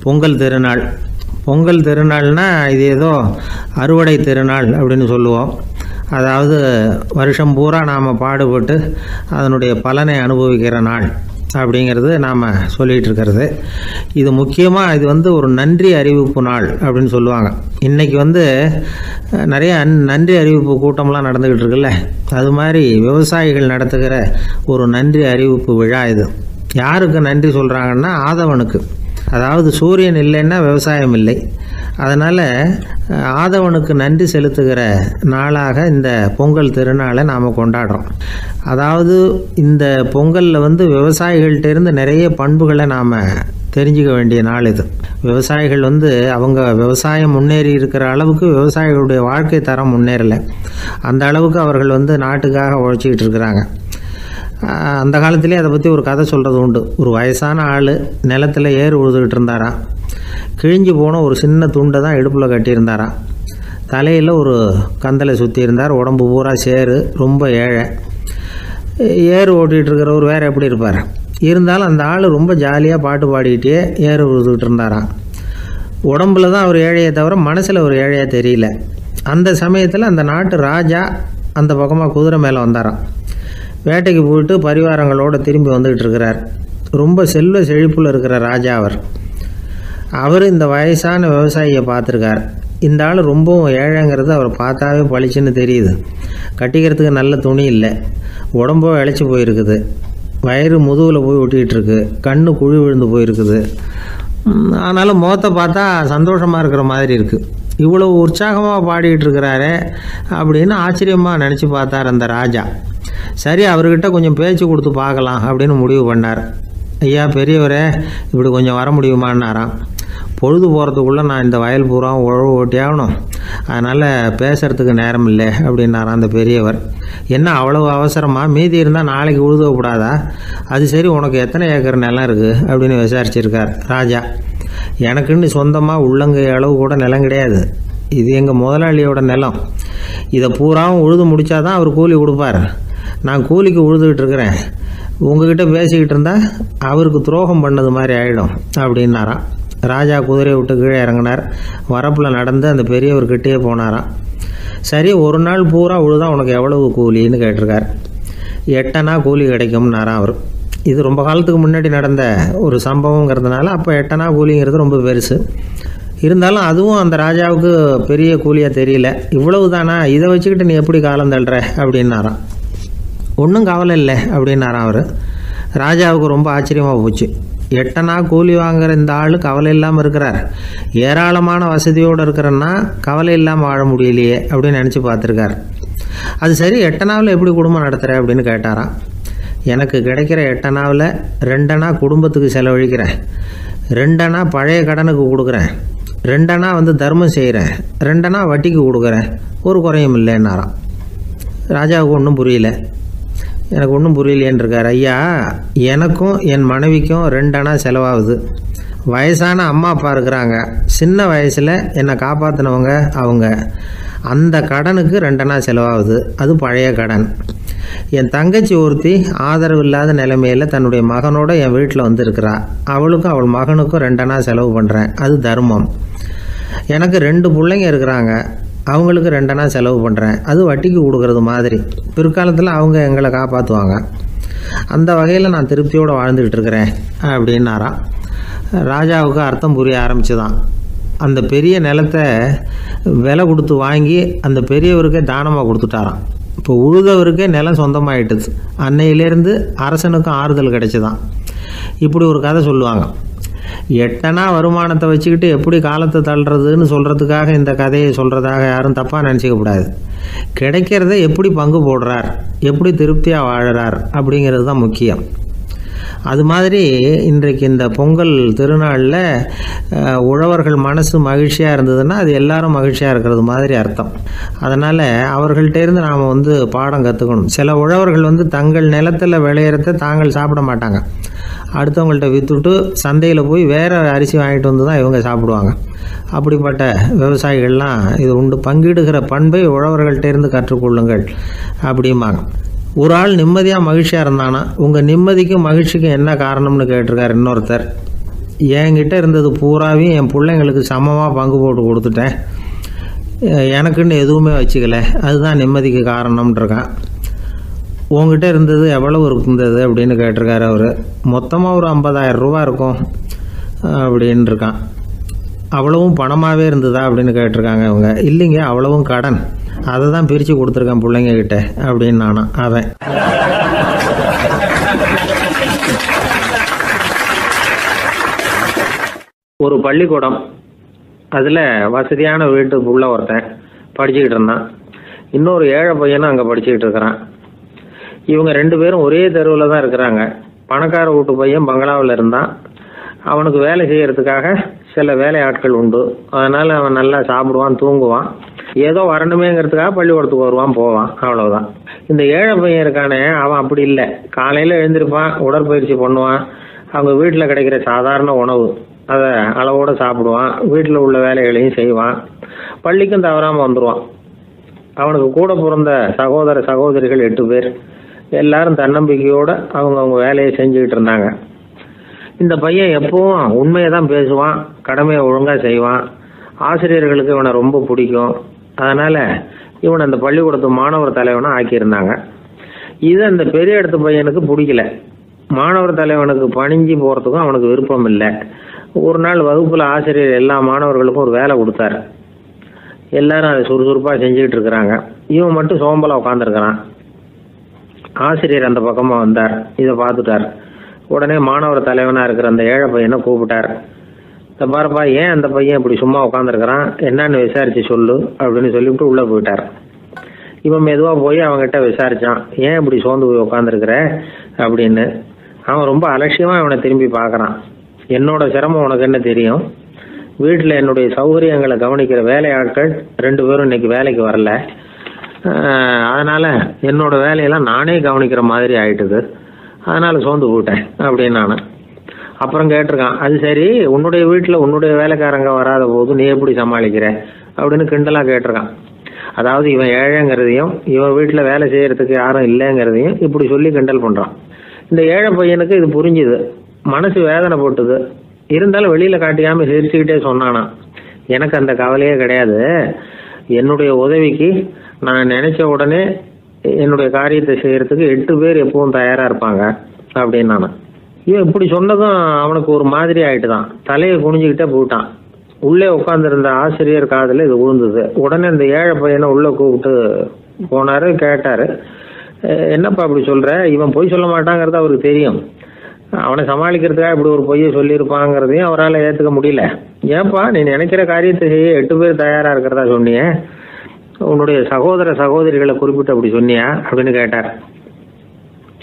பொங்கல் திருநாள். பொங்கல் திருநாள்னால் இது ஏதோ அறுவடை திருநாள் அப்படின்னு சொல்லுவோம். அதாவது வருஷம் பூரா நாம் பாடுபட்டு அதனுடைய பலனை அனுபவிக்கிற நாள் அப்படிங்கிறது நாம் சொல்லிகிட்டு இருக்கிறது. இது முக்கியமாக இது ஒரு நன்றி அறிவிப்பு நாள் அப்படின்னு சொல்லுவாங்க. இன்றைக்கி நிறைய நன்றி அறிவிப்பு கூட்டம்லாம் நடந்துக்கிட்டு இருக்குல்ல, அது மாதிரி விவசாயிகள் நடத்துகிற ஒரு நன்றி அறிவிப்பு விழா இது. யாருக்கு நன்றி சொல்கிறாங்கன்னா ஆதவனுக்கு. அதாவது சூரியன் இல்லைன்னா விவசாயம் இல்லை. அதனால் ஆதவனுக்கு நன்றி செலுத்துகிற நாளாக இந்த பொங்கல் திருநாளை நாம் கொண்டாடுறோம். அதாவது இந்த பொங்கலில் விவசாயிகள்கிட்டேருந்து நிறைய பண்புகளை நாம் தெரிஞ்சுக்க வேண்டிய நாள் இது. விவசாயிகள் அவங்க விவசாயம் முன்னேறி இருக்கிற அளவுக்கு விவசாயிகளுடைய வாழ்க்கை தரம் முன்னேறலை. அந்த அளவுக்கு அவர்கள் நாட்டுக்காக உழைச்சிக்கிட்டு இருக்கிறாங்க. அந்த காலத்திலே அதை பற்றி ஒரு கதை சொல்கிறது உண்டு. ஒரு வயசான ஆள் நிலத்தில் ஏறு உழுதுகிட்டு இருந்தாராம். கிழிஞ்சு போன ஒரு சின்ன துண்டை தான் இடுப்பில் கட்டியிருந்தாராம். தலையில் ஒரு கந்தலை சுற்றி இருந்தார். உடம்பு பூரா சேரு, ரொம்ப ஏழை. ஏறு ஓட்டிகிட்டு இருக்கிறவர் வேறு எப்படி இருப்பார்? இருந்தாலும் அந்த ஆள் ரொம்ப ஜாலியாக பாட்டு பாடிக்கிட்டே ஏறு உழுதுகிட்டு இருந்தாராம். உடம்புல தான் அவர் ஏழையை தவிர மனசில் ஒரு ஏழையாக தெரியல. அந்த சமயத்தில் அந்த நாட்டு ராஜா அந்த பக்கமாக குதிரை மேலே வந்தாராம். வேட்டைக்கு போயிட்டு பரிவாரங்களோடு திரும்பி வந்துக்கிட்டு இருக்கிறார். ரொம்ப செல்வ செழிப்பில் இருக்கிற ராஜா அவர் இந்த வயசான விவசாயியை பார்த்துருக்கார். இந்த ஆள் ரொம்பவும் ஏழைங்கிறது அவர் பார்த்தாவே பளிச்சுன்னு தெரியுது. கட்டிக்கிறதுக்கு நல்ல துணி இல்லை, உடம்போ இழைச்சி போயிருக்குது, வயிறு முதுகில் போய் ஒட்டிக்கிட்டு இருக்கு, கண்ணு குழி விழுந்து போயிருக்குது. ஆனாலும் முகத்தை பார்த்தா சந்தோஷமாக இருக்கிற மாதிரி இருக்குது. இவ்வளோ உற்சாகமாக பாடிக்கிட்டு இருக்கிறாரே அப்படின்னு ஆச்சரியமாக நினச்சி பார்த்தார் அந்த ராஜா. சரி, அவர்கிட்ட கொஞ்சம் பேச்சு கொடுத்து பார்க்கலாம் அப்படின்னு முடிவு பண்ணார். ஐயா பெரியவரே, இப்படி கொஞ்சம் வர முடியுமான்னாராம். பொழுது போகிறதுக்குள்ளே நான் இந்த வயல் பூரா உழவு ஓட்டி ஆகணும், அதனால் பேசுகிறதுக்கு நேரம் இல்லை அப்படின்னாராம் அந்த பெரியவர். என்ன அவ்வளவு அவசரமாக? மீதி இருந்தால் நாளைக்கு உழுதக்கூடாதா? அது சரி, உனக்கு எத்தனை ஏக்கர் நிலம் இருக்குது அப்படின்னு விசாரிச்சிருக்கார் ராஜா. எனக்குன்னு சொந்தமாக உள்ளங்கை அளவு கூட நிலம் கிடையாது. இது எங்கள் முதலாளியோட நிலம். இதை பூராவும் உழுது முடித்தாதான் அவர் கூலி கொடுப்பார். நான் கூலிக்கு உழுதுகிட்டு இருக்கிறேன். உங்ககிட்ட பேசிக்கிட்டு இருந்தால் அவருக்கு துரோகம் பண்ணது மாதிரி ஆகிடும் அப்படின்னாராம். ராஜா குதிரையை விட்டு கீழே இறங்கினார். வரப்பில் நடந்து அந்த பெரியவர்கிட்டே போனாராம். சரி, ஒரு நாள் பூரா உழுதா உனக்கு எவ்வளவு கூலின்னு கேட்டிருக்கார். 8 அணா கூலி கிடைக்கும்னாராம் அவர். இது ரொம்ப காலத்துக்கு முன்னாடி நடந்த ஒரு சம்பவங்கிறதுனால அப்போ 8 அணா கூலிங்கிறது ரொம்ப பெருசு. இருந்தாலும் அதுவும் அந்த ராஜாவுக்கு பெரிய கூலியாக தெரியல. இவ்வளவு தானா, இதை வச்சுக்கிட்டு நீ எப்படி காலம் தள்ளுற அப்படின்னாராம். ஒன்றும் கவலை இல்லை அப்படின்னாராம் அவர். ராஜாவுக்கு ரொம்ப ஆச்சரியமாக போச்சு. 8 அணா கூலி வாங்குகிற இந்த ஆள் கவலை இல்லாமல் இருக்கிறார், ஏராளமான வசதியோடு இருக்கிறன்னா கவலை இல்லாமல் வாழ முடியலையே அப்படின்னு நினச்சி பார்த்துருக்கார். அது சரி, 8 அணாவில் எப்படி குடும்பம் நடத்துகிற அப்படின்னு கேட்டாராம். எனக்கு கிடைக்கிற 8 அணாவில் 2 அணா குடும்பத்துக்கு செலவழிக்கிறேன், 2 அணா பழைய கடனுக்கு கொடுக்குறேன், 2 அணா தர்மம் செய்கிறேன், 2 அணா வட்டிக்கு கொடுக்குறேன், ஒரு குறையும் இல்லைன்னாராம். ராஜாவுக்கு ஒன்றும் புரியல. எனக்கு ஒன்றும் புரியலேன்னு இருக்கார். ஐயா, எனக்கும் என் மனைவிக்கும் 2 அணா செலவாகுது. வயசான அம்மா அப்பா இருக்கிறாங்க, சின்ன வயசில் என்னை காப்பாற்றினவங்க அவங்க. அந்த கடனுக்கு 2 அணா செலவாகுது, அது பழைய கடன். என் தங்கச்சி ஒருத்தி ஆதரவு இல்லாத நிலைமையில் தன்னுடைய மகனோட என் வீட்டில் இருக்கிறா. அவளுக்கும் அவள் மகனுக்கும் 2 அணா செலவு பண்ணுறேன், அது தர்மம். எனக்கு 2 பிள்ளைங்க இருக்கிறாங்க, அவங்களுக்கு 2 அணா செலவு பண்ணுறேன், அது வட்டிக்கு கொடுக்கறது மாதிரி. பிற்காலத்தில் அவங்க எங்களை காப்பாற்றுவாங்க. அந்த வகையில் நான் திருப்தியோடு வாழ்ந்துக்கிட்டு இருக்கிறேன் அப்படின்னாராம். ராஜாவுக்கு அர்த்தம் புரிய ஆரம்பிச்சுதான். அந்த பெரிய நிலத்தை விலை கொடுத்து வாங்கி அந்த பெரியவருக்கே தானமாக கொடுத்துட்டாராம். இப்போ உழுதவருக்கே நிலம் சொந்தமாகிட்டுது. அன்னையிலேருந்து அரசனுக்கும் ஆறுதல் கிடைச்சிதான். இப்படி ஒரு கதை சொல்லுவாங்க. 8 அணா வருமானத்தை வச்சுக்கிட்டு எப்படி காலத்தை தள்ளுறதுன்னு சொல்கிறதுக்காக இந்த கதையை சொல்கிறதாக யாரும் தப்பாக நினச்சிக்கக்கூடாது. கிடைக்கிறத எப்படி பங்கு போடுறார், எப்படி திருப்தியாக வாழறார் அப்படிங்கிறது தான் முக்கியம். அது மாதிரி இன்றைக்கு இந்த பொங்கல் திருநாளில் உழவர்கள் மனசு மகிழ்ச்சியாக இருந்ததுன்னா அது எல்லாரும் மகிழ்ச்சியாக இருக்கிறது மாதிரி அர்த்தம். அதனால் அவர்கள்ட்டேருந்து நாம் பாடம் கற்றுக்கணும். சில உழவர்கள் தங்கள் நிலத்தில் விளையிறத தாங்கள் சாப்பிட மாட்டாங்க, அடுத்தவங்கள்ட்ட விற்றுட்டு சந்தையில் போய் வேறு அரிசி வாங்கிட்டு வந்து தான் இவங்க சாப்பிடுவாங்க. அப்படிப்பட்ட விவசாயிகள்லாம் இது உண்டு. பங்கிடுகிற பண்பை உழவர்கள்ட்டேருந்து கற்றுக்கொள்ளுங்கள் அப்படிம்பாங்க. ஒரு ஆள் நிம்மதியாக மகிழ்ச்சியாக இருந்தானா உங்கள் நிம்மதிக்கும் மகிழ்ச்சிக்கும் என்ன காரணம்னு கேட்டிருக்கார் இன்னொருத்தர். என்கிட்ட இருந்தது பூராவையும் என் பிள்ளைங்களுக்கு சமமாக பங்கு போட்டு கொடுத்துட்டேன், எனக்குன்னு எதுவுமே வச்சுக்கல, அதுதான் நிம்மதிக்கு காரணம்ன்றிருக்கான். உங்ககிட்ட இருந்தது எவ்வளவு இருந்தது அப்படின்னு கேட்டிருக்காரு அவர். மொத்தமாக ஒரு 50,000 ரூபா இருக்கும் அப்படின்னு இருக்கான். அவ்வளவும் பணமாகவே இருந்ததா அப்படின்னு கேட்டிருக்காங்க அவங்க. இல்லைங்க, அவ்வளவும் கடன், அதை தான் பிரித்து கொடுத்துருக்கேன் பிள்ளைங்க கிட்ட அப்படின்னு நானா அவன். ஒரு பள்ளிக்கூடம், அதில் வசதியான வீட்டுக்குள்ள ஒருத்தன் படிச்சுக்கிட்டு இருந்தான். இன்னொரு ஏழை பையனும் அங்கே படிச்சுக்கிட்டு இருக்கிறான். இவங்க 2 பேரும் ஒரே தெருவில் தான் இருக்கிறாங்க. பணக்கார வீட்டு பையன் பங்களாவில் இருந்தான். அவனுக்கு வேலை செய்யறதுக்காக சில வேலை ஆட்கள் உண்டு. அதனால் அவன் நல்லா சாப்பிடுவான், தூங்குவான், ஏதோ வரணுமேங்கிறதுக்காக பள்ளிக்கூடத்துக்கு வருவான், போவான், அவ்வளவுதான். இந்த ஏழை பையன் இருக்கானே, அவன் அப்படி இல்லை. காலையில் எழுந்திருப்பான், உடற்பயிற்சி பண்ணுவான், அவங்க வீட்டில் கிடைக்கிற சாதாரண உணவு அதை அளவோடு சாப்பிடுவான், வீட்டில் உள்ள வேலைகளையும் செய்வான், பள்ளிக்கும் தவறாமல் வந்துடுவான். அவனுக்கு கூட பிறந்த சகோதர சகோதரிகள் 8 பேர். எல்லாரும் தன்னம்பிக்கையோடு அவங்க வேலையை செஞ்சுக்கிட்டு இருந்தாங்க. இந்த பையன் எப்பவும் உண்மையை தான் பேசுவான், கடமையை ஒழுங்காக செய்வான். ஆசிரியர்களுக்கு இவனை ரொம்ப பிடிக்கும். அதனால் இவனை அந்த பள்ளிக்கூடத்து மாணவர் தலைவனாக ஆக்கியிருந்தாங்க. இது அந்த பெரிய இடத்து பையனுக்கு பிடிக்கல. மாணவர் தலைவனுக்கு பணிஞ்சு போகிறதுக்கும் அவனுக்கு விருப்பம் இல்லை. ஒரு நாள் வகுப்பில் ஆசிரியர் எல்லா மாணவர்களுக்கும் ஒரு வேலை கொடுத்தாரு. எல்லாரும் அதை சுறுசுறுப்பாக செஞ்சுக்கிட்டு இருக்கிறாங்க. இவன் மட்டும் சோம்பலாக உட்காந்துருக்கிறான். ஆசிரியர் அந்த பக்கமாக வந்தார், இதை பார்த்துட்டார். உடனே மாணவர் தலைவனாக இருக்கிற அந்த ஏழை பையனை கூப்பிட்டார். இந்த பாருப்பா, ஏன் அந்த பையன் இப்படி சும்மா உட்காந்துருக்கிறான், என்னன்னு விசாரிச்சு சொல்லு அப்படின்னு சொல்லிவிட்டு உள்ளே போயிட்டார். இவன் மெதுவாக போய் அவங்ககிட்ட விசாரித்தான், ஏன் இப்படி சோர்ந்து போய் உட்காந்துருக்கிற அப்படின்னு. அவன் ரொம்ப அலட்சியமாக இவனை திரும்பி பார்க்குறான். என்னோட சிரமம் உனக்கு என்ன தெரியும், வீட்டில் என்னுடைய சௌகரியங்களை கவனிக்கிற வேலையாட்கள் 2 பேரும் இன்னைக்கு வேலைக்கு வரல, அதனால் என்னோட வேலையெல்லாம் நானே கவனிக்கிற மாதிரி ஆயிட்டுது, அதனால் சோர்ந்து போயிட்டேன் அப்படின்னு நான். அப்புறம் கேட்டிருக்கான், அது சரி, உன்னுடைய வீட்டில் உன்னுடைய வேலைக்காரங்க வராத போது நீ எப்படி சமாளிக்கிற அப்படின்னு கிண்டலாக கேட்டிருக்கான். அதாவது இவன் ஏழைங்கிறதையும் இவன் வீட்டில் வேலை செய்யறதுக்கு யாரும் இல்லைங்கிறதையும் இப்படி சொல்லி கிண்டல் பண்ணுறான். இந்த ஏழை பையனுக்கு இது புரிஞ்சுது, மனசு வேதனை போட்டுது. இருந்தாலும் வெளியில் காட்டியாமல் சிரிச்சுக்கிட்டே சொன்னானா, எனக்கு அந்த கவலையே கிடையாது, என்னுடைய உதவிக்கு நான் நினைச்ச உடனே என்னுடைய காரியத்தை செய்யறதுக்கு 8 பேர் எப்பவும் தயாராக இருப்பாங்க அப்படின்னு நான். இவன் இப்படி சொன்னதும் அவனுக்கு ஒரு மாதிரி ஆயிட்டு தான், தலையை குனிஞ்சுக்கிட்டே போயிட்டான். உள்ளே உட்காந்துருந்த ஆசிரியர் காதில் இது விழுந்தது. உடனே இந்த ஏழை பையனை உள்ளே கூப்பிட்டு போனார், கேட்டார், என்னப்பா அப்படி சொல்கிற, இவன் பொய் சொல்ல மாட்டாங்கிறது அவருக்கு தெரியும், அவனை சமாளிக்கிறதுக்காக இப்படி ஒரு பொய்யை சொல்லியிருப்பாங்கிறதையும் அவரால் ஏற்றுக்க முடியல. ஏன்பா நீ நினைக்கிற காரியத்தை செய்ய 8 பேர் தயாராக இருக்கிறதா சொன்னிய, உன்னுடைய சகோதர சகோதரிகளை குறிப்பிட்டு அப்படி சொன்னியா அப்படின்னு கேட்டார்.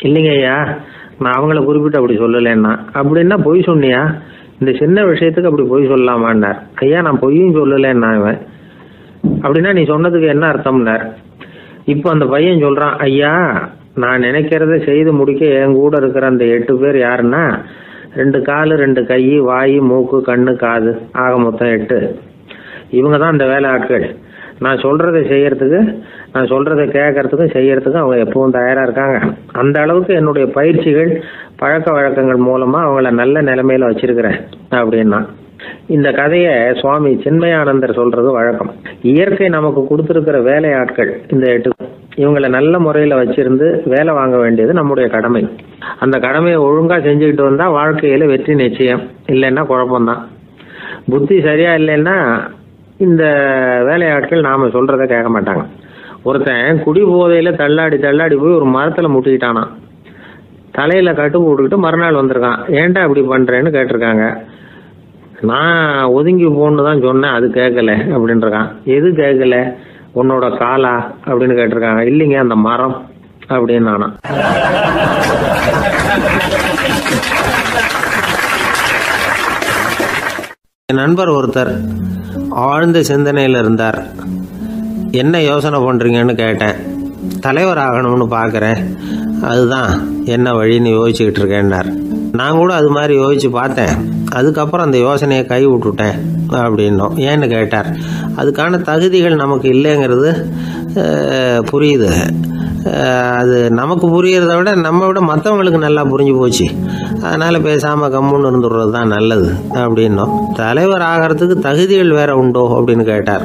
இல்லைங்க ஐயா, நான் அவங்கள குறிப்பிட்டு அப்படி சொல்லலைன்னா. அப்படின்னா பொய் சொன்னியா, இந்த சின்ன விஷயத்துக்கு அப்படி பொய் சொல்லலாமான்னார். ஐயா நான் பொய்யும் சொல்லலைன்னா. இவன் அப்படின்னா நீ சொன்னதுக்கு என்ன அர்த்தம்னார். இப்போ அந்த பையன் சொல்கிறான், ஐயா நான் நினைக்கிறத செய்து முடிக்க என் கூட இருக்கிற அந்த 8 பேர் யாருன்னா 2 கால் 2 கை, வாய், மூக்கு, கண்ணு, காது, ஆக மொத்தம் 8. இவங்க தான் இந்த வேலை ஆட்கள். நான் சொல்கிறத செய்யறதுக்கு, நான் சொல்கிறத கேட்கறதுக்கும் செய்யறதுக்கும் அவங்க எப்பவும் தயாராக இருக்காங்க. அந்த அளவுக்கு என்னுடைய பயிற்சிகள் பழக்க வழக்கங்கள் மூலமாக அவங்கள நல்ல நிலைமையில் வச்சிருக்கிறேன் அப்படின்னா. இந்த கதையை சுவாமி சின்மயானந்தர் சொல்றது வழக்கம். இயற்கை நமக்கு கொடுத்துருக்கிற வேலையாட்கள் இந்த 8, இவங்களை நல்ல முறையில் வச்சிருந்து வேலை வாங்க வேண்டியது நம்முடைய கடமை. அந்த கடமையை ஒழுங்காக செஞ்சுக்கிட்டு வந்தால் வாழ்க்கையில் வெற்றி நிச்சயம், இல்லைன்னா குழப்பம்தான். புத்தி சரியா இல்லைன்னா இந்த வேலையாட்கள் நாம் சொல்கிறத கேட்க மாட்டாங்க. ஒருத்தன் குடி போதையில் தள்ளாடி தள்ளாடி போய் ஒரு மரத்தில் முட்டிக்கிட்டானா, தலையில் கட்டு போட்டுக்கிட்டு மறுநாள் வந்திருக்கான். ஏன்டா இப்படி பண்ணுறேன்னு கேட்டிருக்காங்க. நான் ஒதுங்கி போன்னு தான் சொன்னேன், அது கேட்கல அப்படின்றான். எது கேட்கல, உன்னோட காலா அப்படின்னு கேட்டிருக்காங்க. இல்லைங்க அந்த மரம் அப்படின்னு நானா. என் நண்பர் ஒருத்தர் ஆழ்ந்த சிந்தனையில் இருந்தார். என்ன யோசனை பண்ணுறீங்கன்னு கேட்டேன். தலைவர் ஆகணும்னு பார்க்குறேன், அதுதான் என்ன வழின்னு யோசிச்சுக்கிட்டு இருக்கேன்னார். நான் கூட அது மாதிரி யோசித்து பார்த்தேன், அதுக்கப்புறம் அந்த யோசனையை கை விட்டுட்டேன் அப்படின்னோம். ஏன்னு கேட்டார். அதுக்கான தகுதிகள் நமக்கு இல்லைங்கிறது புரியுது. அது நமக்கு புரியறத விட நம்ம விட மற்றவங்களுக்கு நல்லா புரிஞ்சு போச்சு, அதனால் பேசாமல் கம்முன்னு இருந்துடுறது தான் நல்லது அப்படின்னோம். தலைவர் ஆகிறதுக்கு தகுதிகள் வேற உண்டோ அப்படின்னு கேட்டார்.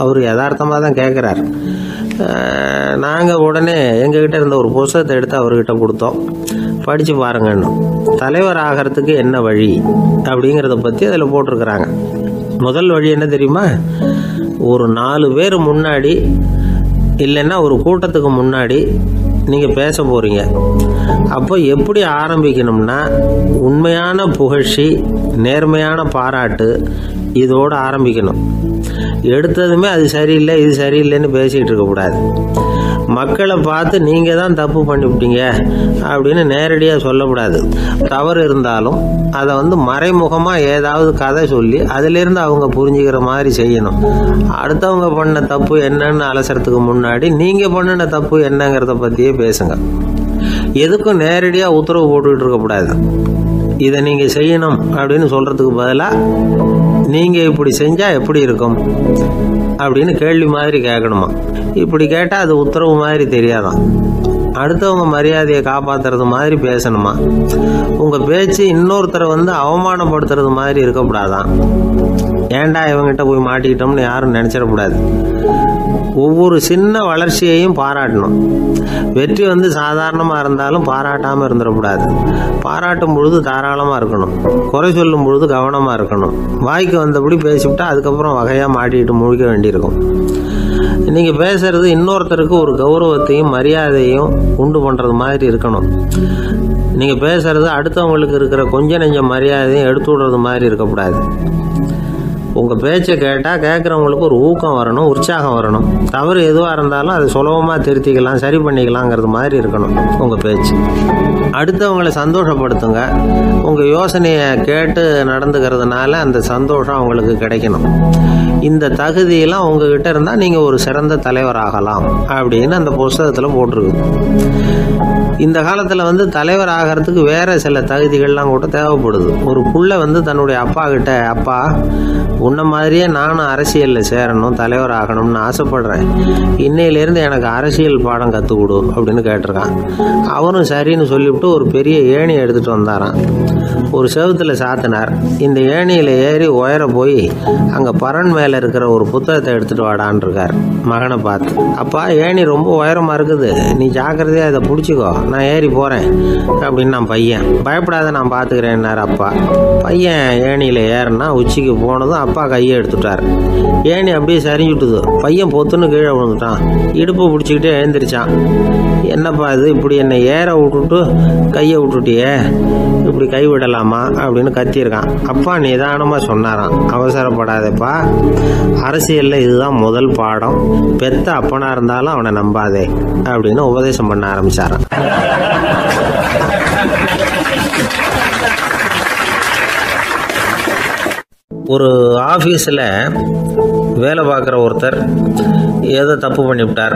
அவர் யதார்த்தமாக தான் கேட்குறார். நாங்கள் உடனே எங்ககிட்ட இருந்த ஒரு புத்தகத்தை எடுத்து அவர்கிட்ட கொடுத்தோம். படித்து பாருங்கன்னு. தலைவர் ஆகிறதுக்கு என்ன வழி அப்படிங்கிறத பற்றி அதில் போட்டிருக்கிறாங்க. முதல் வழி என்ன தெரியுமா? ஒரு 4 பேர் முன்னாடி இல்லைன்னா ஒரு கூட்டத்துக்கு முன்னாடி நீங்கள் பேச போகிறீங்க. அப்போ எப்படி ஆரம்பிக்கணும்னா, உண்மையான புகழ்ச்சி, நேர்மையான பாராட்டு, இதோடு ஆரம்பிக்கணும். எடுத்ததுமே அது சரியில்லை இது சரியில்லைன்னு பேசிகிட்டு இருக்கக்கூடாது. மக்களை பார்த்து நீங்கள் தான் தப்பு பண்ணிவிட்டீங்க அப்படின்னு நேரடியாக சொல்லக்கூடாது. தவறு இருந்தாலும் அதை மறைமுகமாக ஏதாவது கதை சொல்லி அதிலிருந்து அவங்க புரிஞ்சுக்கிற மாதிரி செய்யணும். அடுத்தவங்க பண்ண தப்பு என்னன்னு அலசறதுக்கு முன்னாடி நீங்கள் பண்ணின தப்பு என்னங்கிறத பற்றியே பேசுங்க. எதுக்கும் நேரடியாக உத்தரவு போட்டுக்கிட்டு இருக்கக்கூடாது. இதை நீங்கள் செய்யணும் அப்படின்னு சொல்கிறதுக்கு பதிலாக நீங்கள் இப்படி செஞ்சால் எப்படி இருக்கும் அப்படின்னு கேள்வி மாதிரி கேட்கணுமா. இப்படி கேட்டால் அது உத்தரவு மாதிரி தெரியாதான். அடுத்தவங்க மரியாதையை காப்பாற்றுறது மாதிரி பேசணுமா. உங்கள் பேச்சு இன்னொருத்தரை அவமானப்படுத்துறது மாதிரி இருக்கக்கூடாதான். ஏன்டா இவங்கிட்ட போய் மாட்டிக்கிட்டோம்னு யாரும் நினச்சிடக்கூடாது. ஒவ்வொரு சின்ன வளர்ச்சியையும் பாராட்டணும். வெற்றி சாதாரணமாக இருந்தாலும் பாராட்டாமல் இருந்துடக்கூடாது. பாராட்டும் பொழுது தாராளமாக இருக்கணும். குறை சொல்லும் பொழுது கவனமாக இருக்கணும். வாய்க்கு வந்தபடி பேசிவிட்டா அதுக்கப்புறம் வகையாக மாட்டிக்கிட்டு முழிக்க வேண்டியிருக்கும். நீங்கள் பேசுறது இன்னொருத்தருக்கு ஒரு கௌரவத்தையும் மரியாதையும் உண்டு பண்ணுறது மாதிரி இருக்கணும். நீங்கள் பேசுறது அடுத்தவங்களுக்கு இருக்கிற கொஞ்ச நெஞ்ச மரியாதையும் எடுத்து விடுறது மாதிரி இருக்கக்கூடாது. உங்கள் பேச்சை கேட்டால் கேட்குறவங்களுக்கு ஒரு ஊக்கம் வரணும், உற்சாகம் வரணும். தவறு எதுவாக இருந்தாலும் அதை சுலபமாக திருத்திக்கலாம், சரி பண்ணிக்கலாங்கிறது மாதிரி இருக்கணும் உங்கள் பேச்சு. அடுத்தவங்களை சந்தோஷப்படுத்துங்க. உங்கள் யோசனையை கேட்டு நடந்துக்கிறதுனால அந்த சந்தோஷம் அவங்களுக்கு கிடைக்கணும். இந்த தகுதியெல்லாம் உங்ககிட்ட இருந்தால் நீங்கள் ஒரு சிறந்த தலைவராகலாம் அப்படின்னு அந்த புஸ்தகத்தில் போட்டிருக்கு. இந்த காலத்தில் தலைவர் ஆகிறதுக்கு வேறு சில தகுதிகள்லாம் கூட தேவைப்படுது. ஒரு புள்ள தன்னுடைய அப்பா கிட்ட, அப்பா உன்ன மாதிரியே நானும் அரசியலில் சேரணும், தலைவர் ஆகணும்னு ஆசைப்படுறேன், இன்னையிலேருந்து எனக்கு அரசியல் பாடம் கற்றுக் கொடு அப்படின்னு கேட்டிருக்கான். அவரும் சரின்னு சொல்லிவிட்டு ஒரு பெரிய ஏணி எடுத்துகிட்டு வந்தாரான். ஒரு செவுத்தில் சாத்தினார். இந்த ஏணியில் ஏறி உயர போய் அங்கே பரன் மேலே இருக்கிற ஒரு புத்தகத்தை எடுத்துகிட்டு வாடான் இருக்கார். மகனை பார்த்து, அப்பா ஏணி ரொம்ப உயரமாக இருக்குது, நீ ஜாக்கிரதையாக இதை பிடிச்சிக்கோ, நான் ஏறி போகிறேன் அப்படின்னு நான் பையன். பயப்படாத, நான் பார்த்துக்கிறேன்னார் அப்பா. பையன் ஏணியில் ஏறினா உச்சிக்கு போனதும் அப்பா கையை எடுத்துட்டார். ஏணி அப்படியே சரிஞ்சுட்டுது. பையன் பொத்துன்னு கீழே விழுந்துட்டான். இடுப்பு பிடிச்சிக்கிட்டே எழுந்திரிச்சான். என்னப்பா இது, இப்படி என்னை ஏற விட்டுட்டு கையை விட்டுட்டியே, இப்படி கை விடலாமா அப்படின்னு கத்தியிருக்கான். அப்பா நிதானமாக சொன்னாராம், அவசரப்படாதேப்பா, அரசியலில் இதுதான் முதல் பாடம், பெத்த அப்பனா இருந்தாலும் அவனை நம்பாதே அப்படின்னு உபதேசம் பண்ண ஆரம்பிச்சாராம். ஒரு ஆஃபீஸில் வேலை பார்க்குற ஒருத்தர் ஏதோ தப்பு பண்ணிவிட்டார்.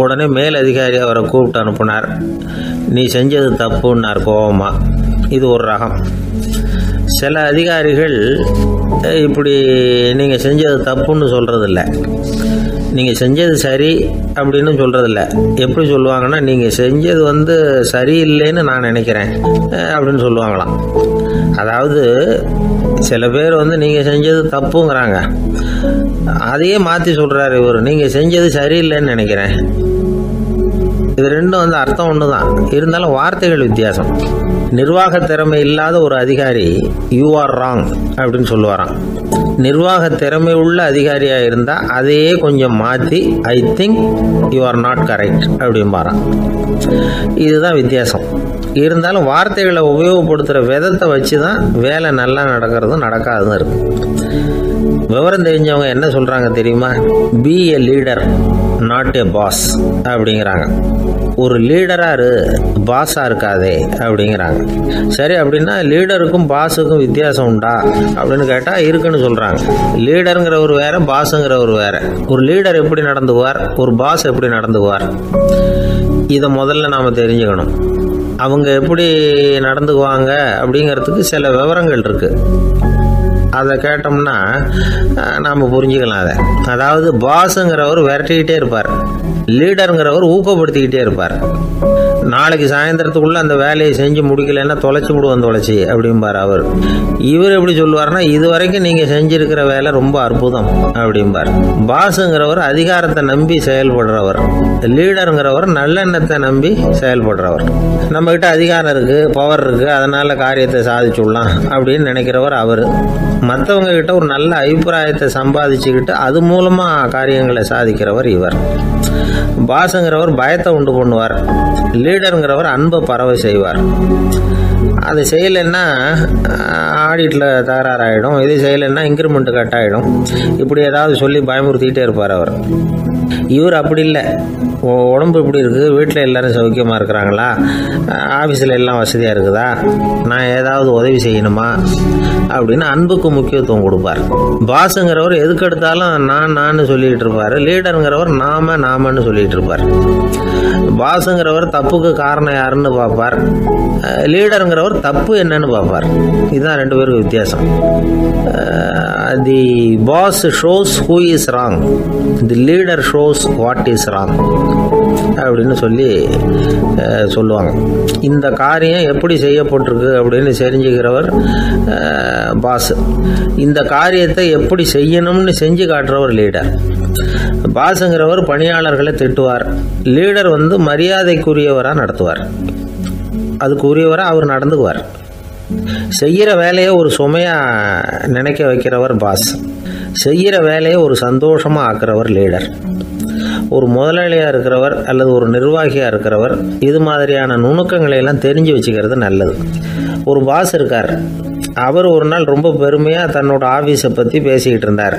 உடனே மேல் அதிகாரி அவரை கூப்பிட்டு அனுப்புனார். நீ செஞ்சது தப்புன்னார் கோபமா. இது ஒரு ரகம். சில அதிகாரிகள் இப்படி நீங்கள் செஞ்சது தப்புன்னு சொல்கிறதில்ல, நீங்கள் செஞ்சது சரி அப்படின்னு சொல்கிறதில்ல. எப்படி சொல்லுவாங்கன்னா, நீங்கள் செஞ்சது சரியில்லைன்னு நான் நினைக்கிறேன் அப்படின்னு சொல்லுவாங்களாம். அதாவது சில பேர் நீங்கள் செஞ்சது தப்புங்கிறாங்க, அதையே மாற்றி சொல்கிறாரு இவர், நீங்கள் செஞ்சது சரியில்லைன்னு நினைக்கிறேன். இது ரெண்டும் அர்த்தம் ஒன்று தான், இருந்தாலும் வார்த்தைகள் வித்தியாசம். நிர்வாக திறமை இல்லாத ஒரு அதிகாரி யூ ஆர் ராங் அப்படின்னு சொல்லுவாராம். நிர்வாக திறமை உள்ள அதிகாரியாக இருந்தால் அதையே கொஞ்சம் மாற்றி I think you are not correct அப்படிம்பாராம். இதுதான் வித்தியாசம். இருந்தாலும் வார்த்தைகளை உபயோகப்படுத்துகிற விதத்தை வச்சு தான் வேலை நல்லா நடக்கிறதும் நடக்காததும் இருக்கு. விவரம் தெரிஞ்சவங்க என்ன சொல்கிறாங்க தெரியுமா? Be a leader not a boss அப்படிங்கிறாங்க. ஒரு லீடராக இரு, பாஸாக இருக்காதே அப்படிங்கிறாங்க. சரி, அப்படின்னா லீடருக்கும் பாஸுக்கும் வித்தியாசம் உண்டா அப்படின்னு கேட்டால் இருக்குன்னு சொல்கிறாங்க. லீடருங்கிறவர் வேற, பாஸுங்கிறவர் வேற. ஒரு லீடர் எப்படி நடந்துக்குவார், ஒரு பாஸ் எப்படி நடந்துக்குவார், இதை முதல்ல நாம் தெரிஞ்சுக்கணும். அவங்க எப்படி நடந்துக்குவாங்க அப்படிங்கிறதுக்கு சில விவரங்கள் இருக்குது. அதை கேட்டோம்னா நாம் புரிஞ்சுக்கலாம் அதை. அதாவது பாஸுங்கிறவர் விரட்டிக்கிட்டே இருப்பார், லீடருங்கிறவர் ஊக்கப்படுத்திக்கிட்டே இருப்பார். நாளைக்கு சாயந்தரத்துக்குள்ள அந்த வேலையை செஞ்சு முடிக்கலைன்னா தொலைச்சி விடுவோம் தொலைச்சி அப்படிம்பார் அவர். இவர் எப்படி சொல்லுவார்னா, இது வரைக்கும் நீங்க செஞ்சிருக்கிற வேலை ரொம்ப அற்புதம் அப்படிம்பார். பாஸுங்கிறவர் அதிகாரத்தை நம்பி செயல்படுறவர், லீடருங்கிறவர் நல்லெண்ணத்தை நம்பி செயல்படுறவர். நம்ம கிட்ட அதிகாரம் இருக்கு, பவர் இருக்கு, அதனால காரியத்தை சாதிச்சுடலாம் அப்படின்னு நினைக்கிறவர் அவர். மற்றவங்க கிட்ட ஒரு நல்ல அபிப்பிராயத்தை சம்பாதிச்சுக்கிட்டு அது மூலமா காரியங்களை சாதிக்கிறவர் இவர். பாஸுங்கிறவர் பயத்தை உண்டு பண்ணுவார், லீடருங்கிறவர் அன்பை பரவ செய்வார். அது செய்யலைன்னா ஆடிட்டில் தகராறாயிடும், இது செய்யலைன்னா இன்க்ரிமெண்ட் கட் ஆகிடும், இப்படி ஏதாவது சொல்லி பயமுறுத்திக்கிட்டே இருப்பார் அவர். இவர் அப்படி இல்லை. உடம்பு இப்படி இருக்குது, வீட்டில் எல்லோரும் சௌக்கியமாக இருக்கிறாங்களா, ஆஃபீஸில் எல்லாம் வசதியாக இருக்குதா, நான் ஏதாவது உதவி செய்யணுமா அப்படின்னு அன்புக்கு முக்கியத்துவம் கொடுப்பார். பாஸுங்கிறவர் எதுக்கு எடுத்தாலும் நான் சொல்லிகிட்டு இருப்பார், லீடருங்கிறவர் நாமன்னு சொல்லிகிட்டு இருப்பார். பாஸுங்கிறவர் தப்புக்கு காரணம் யாருன்னு பார்ப்பார், லீடருங்கிறவர் தப்பு என்னன்னு பார்ப்பார். இதுதான் ரெண்டு பேருக்கு வித்தியாசம். The boss shows who is wrong, the leader shows what is wrong அப்படின்னு சொல்லுவாங்க. இந்த காரியம் எப்படி செய்யப்பட்டிருக்கு அப்படின்னு தெரிஞ்சுக்கிறவர் பாஸ். இந்த காரியத்தை எப்படி செய்யணும்னு செஞ்சு காட்டுறவர் லீடர். பாஸுங்கிறவர் பணியாளர்களை திட்டுவார், லீடர் மரியாதைக்குரியவராக நடத்துவார், அதுக்குரியவராக அவர் நடந்துக்குவார். செய்கிற வேலையை ஒரு சுமையாக நினைக்க வைக்கிறவர் பாஸ், செய்கிற வேலையை ஒரு சந்தோஷமாக ஆக்குறவர் லீடர். ஒரு முதலாளியாக இருக்கிறவர் அல்லது ஒரு நிர்வாகியாக இருக்கிறவர் இது மாதிரியான நுணுக்கங்களை எல்லாம் தெரிஞ்சு வச்சுக்கிறது நல்லது. ஒரு பாஸ் இருக்கார், அவர் ஒரு நாள் ரொம்ப பெருமையாக தன்னோட ஆஃபீஸை பற்றி பேசிக்கிட்டு இருந்தார்.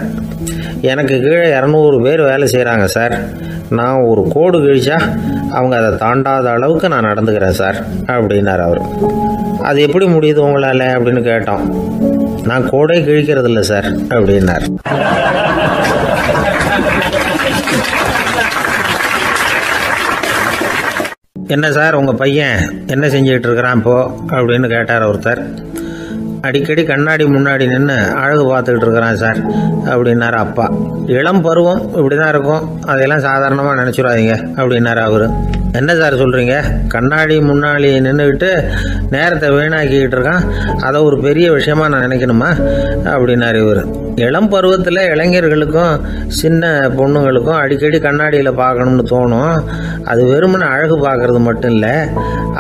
எனக்கு கீழே 200 பேர் வேலை செய்கிறாங்க சார், நான் ஒரு கோடு கிழிச்சா அவங்க அதை தாண்டாத அளவுக்கு நான் நடந்துக்கிறேன் சார் அப்படின்னார் அவர். அது எப்படி முடியுது உங்களால் அப்படின்னு கேட்டோம். நான் கோடே கிழிக்கிறது இல்லை சார் அப்படின்னார். என்ன சார் உங்கள் பையன் என்ன செஞ்சுக்கிட்டு இருக்கிறான் இப்போ அப்படின்னு கேட்டார் ஒருத்தர். அடிக்கடி கண்ணாடி முன்னாடி நின்று அழகு பார்த்துக்கிட்டு இருக்கிறான் சார் அப்படின்னாரு அப்பா. இளம் பருவம் இப்படி தான் இருக்கும், அதையெல்லாம் சாதாரணமாக நினச்சிடாதீங்க அப்படின்னாரு அவர். என்ன சார் சொல்கிறீங்க, கண்ணாடி முன்னாடி நின்றுக்கிட்டு நேரத்தை வீணாக்கிக்கிட்டு இருக்கான், அதை ஒரு பெரிய விஷயமா நான் நினைக்கணுமா அப்படின்னாரு இவர். இளம் பருவத்தில் இளைஞர்களுக்கும் சின்ன பொண்ணுங்களுக்கும் அடிக்கடி கண்ணாடியில் பார்க்கணும்னு தோணும். அது வெறுமனே அழகு பார்க்கறது மட்டும் இல்லை,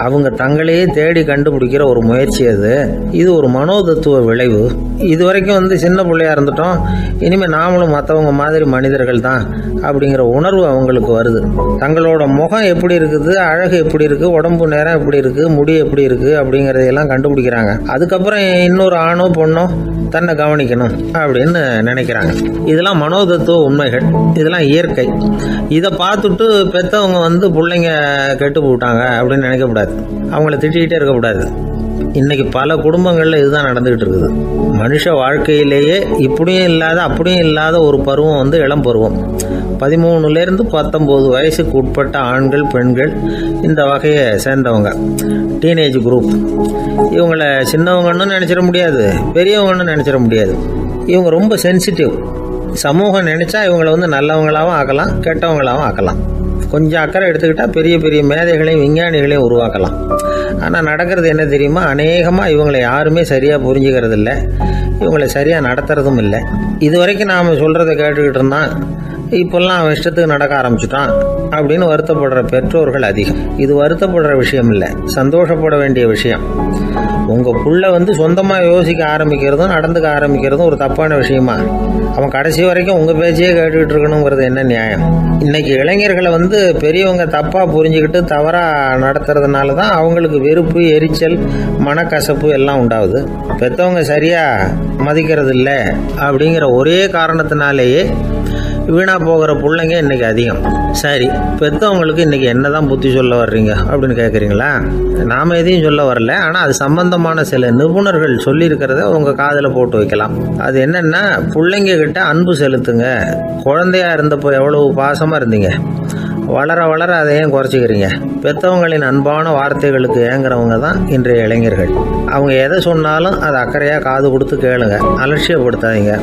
அவங்க தங்களையே தேடி கண்டுபிடிக்கிற ஒரு முயற்சி அது. இது ஒரு மனோதத்துவ விளைவு. இது வரைக்கும் சின்ன பிள்ளையா இருந்துட்டோம், இனிமேல் நாமளும் மற்றவங்க மாதிரி மனிதர்கள் தான் அப்படிங்கிற உணர்வு அவங்களுக்கு வருது. தங்களோட முகம் எப்படி இருக்குது, அழகு எப்படி இருக்குது, உடம்பு நேரம் எப்படி இருக்குது, முடி எப்படி இருக்குது அப்படிங்கிறதையெல்லாம் கண்டுபிடிக்கிறாங்க. அதுக்கப்புறம் இன்னொரு ஆணோ பொண்ணோ தன்னை கவனிக்கணும் அப்படின்னு நினைக்கிறாங்க. இதெல்லாம் மனோதத்துவ உண்மைகள், இதெல்லாம் இயற்கை. இதை பார்த்துட்டு பெற்றவங்க பிள்ளைங்க கெட்டு போட்டாங்க அப்படின்னு நினைக்கக்கூடாது, அவங்கள திட்டிகிட்டே இருக்கக்கூடாது. இன்னைக்கு பல குடும்பங்களில் இதுதான் நடந்துகிட்டு இருக்குது. மனுஷ வாழ்க்கையிலேயே இப்படியும் இல்லாத அப்படியும் இல்லாத ஒரு பருவம் இளம் பருவம். 13லேருந்து 19 வயசுக்கு உட்பட்ட ஆண்கள் பெண்கள் இந்த வகையை சேர்ந்தவங்க, டீனேஜ் குரூப். இவங்களை சின்னவங்கன்னு நினச்சிட முடியாது, பெரியவங்கன்னு நினச்சிட முடியாது. இவங்க ரொம்ப சென்சிட்டிவ். சமூகம் நினச்சா இவங்களை நல்லவங்களாகவும் ஆக்கலாம், கெட்டவங்களாகவும் ஆக்கலாம். கொஞ்சம் அக்கறை எடுத்துக்கிட்டால் பெரிய பெரிய மேதைகளையும் விஞ்ஞானிகளையும் உருவாக்கலாம். ஆனால் நடக்கிறது என்ன தெரியுமா, அநேகமாக இவங்களை யாருமே சரியாக புரிஞ்சுக்கிறது இல்லை, இவங்களை சரியாக நடத்துறதும் இல்லை. இது வரைக்கும் நாம் சொல்கிறத கேட்டுக்கிட்டு இருந்தான், இப்போல்லாம் அவன் இஷ்டத்துக்கு நடக்க ஆரம்பிச்சுட்டான் அப்படின்னு வருத்தப்படுற பெற்றோர்கள் அதிகம். இது வருத்தப்படுற விஷயம் இல்லை, சந்தோஷப்பட வேண்டிய விஷயம். உங்கள் புள்ள சொந்தமாக யோசிக்க ஆரம்பிக்கிறதும் நடந்துக்க ஆரம்பிக்கிறதும் ஒரு தப்பான விஷயமா? அவன் கடைசி வரைக்கும் உங்கள் பேச்சையே கேட்டுக்கிட்டு இருக்கணுங்கிறது என்ன நியாயம்? இன்னைக்கு இளைஞர்களை பெரியவங்க தப்பாக புரிஞ்சுக்கிட்டு தவறாக நடத்துறதுனால தான் அவங்களுக்கு வெறுப்பு, எரிச்சல், மனக்கசப்பு எல்லாம் உண்டாகுது. பெற்றவங்க சரியாக மதிக்கிறது இல்லை அப்படிங்கிற ஒரே காரணத்தினாலேயே வீணா போகிற பிள்ளைங்க இன்னைக்கு அதிகம். சரி, பெற்றவங்களுக்கு இன்னைக்கு என்னதான் புத்தி சொல்ல வர்றீங்க அப்படின்னு கேட்குறீங்களா? நாம் எதையும் சொல்ல வரல, ஆனால் அது சம்பந்தமான சில நிபுணர்கள் சொல்லியிருக்கிறத உங்கள் காதில் போட்டு வைக்கலாம். அது என்னன்னா, பிள்ளைங்க கிட்ட அன்பு செலுத்துங்க. குழந்தையா இருந்தப்போ எவ்வளவு பாசமாக இருந்தீங்க, வளர வளர அதை ஏன் குறைச்சிக்கிறீங்க? பெற்றவங்களின் அன்பான வார்த்தைகளுக்கு ஏங்குறவங்க தான் இன்றைய இளைஞர்கள். அவங்க எதை சொன்னாலும் அதை அக்கறையாக காது கொடுத்து கேளுங்க, அலட்சியப்படுத்தாதீங்க.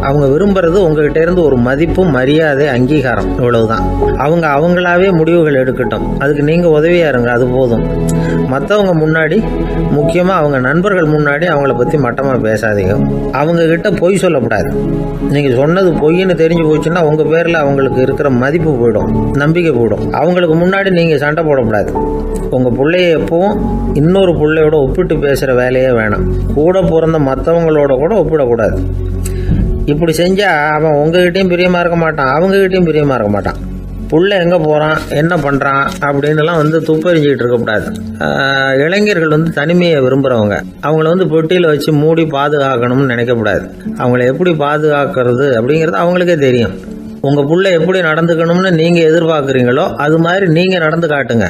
அவங்க விரும்புறது உங்ககிட்ட இருந்து ஒரு மதிப்பு, மரியாதை, அங்கீகாரம், இவ்வளவுதான். அவங்க அவங்களாவே முடிவுகள் எடுக்கட்டும், அதுக்கு நீங்கள் உதவியா இருங்க, அது போதும். மற்றவங்க முன்னாடி, முக்கியமாக அவங்க நண்பர்கள் முன்னாடி அவங்கள பற்றி மட்டமாக பேசாதீங்க. அவங்கக்கிட்ட பொய் சொல்லக்கூடாது. நீங்கள் சொன்னது பொய்ன்னு தெரிஞ்சு போச்சுன்னா உங்கள் பேரில் அவங்களுக்கு இருக்கிற மதிப்பு போயிடும், நம்பிக்கை போயிடும். அவங்களுக்கு முன்னாடி நீங்கள் சண்டை போடக்கூடாது. உங்கள் பிள்ளைய எப்பவும் இன்னொரு பிள்ளையோட ஒப்பிட்டு பேசுகிற வேலையே வேணாம். கூட பிறந்த மற்றவங்களோட கூட ஒப்பிடக்கூடாது. இப்படி செஞ்சால் அவன் உங்ககிட்டையும் பிரியமாக இருக்க மாட்டான், அவங்ககிட்டையும் பிரியமாக இருக்க மாட்டான். புள்ள எங்கே போகிறான், என்ன பண்ணுறான் அப்படின்னுலாம் துப்பறிஞ்சிக்கிட்டு இருக்கக்கூடாது. இளைஞர்கள் தனிமையை விரும்புகிறவங்க. அவங்கள பெட்டியில் வச்சு மூடி பாதுகாக்கணும்னு நினைக்கக்கூடாது. அவங்கள எப்படி பாதுகாக்கிறது அப்படிங்கிறது அவங்களுக்கே தெரியும். உங்கள் புள்ள எப்படி நடந்துக்கணும்னு நீங்கள் எதிர்பார்க்குறீங்களோ அது மாதிரி நீங்கள் நடந்து காட்டுங்க,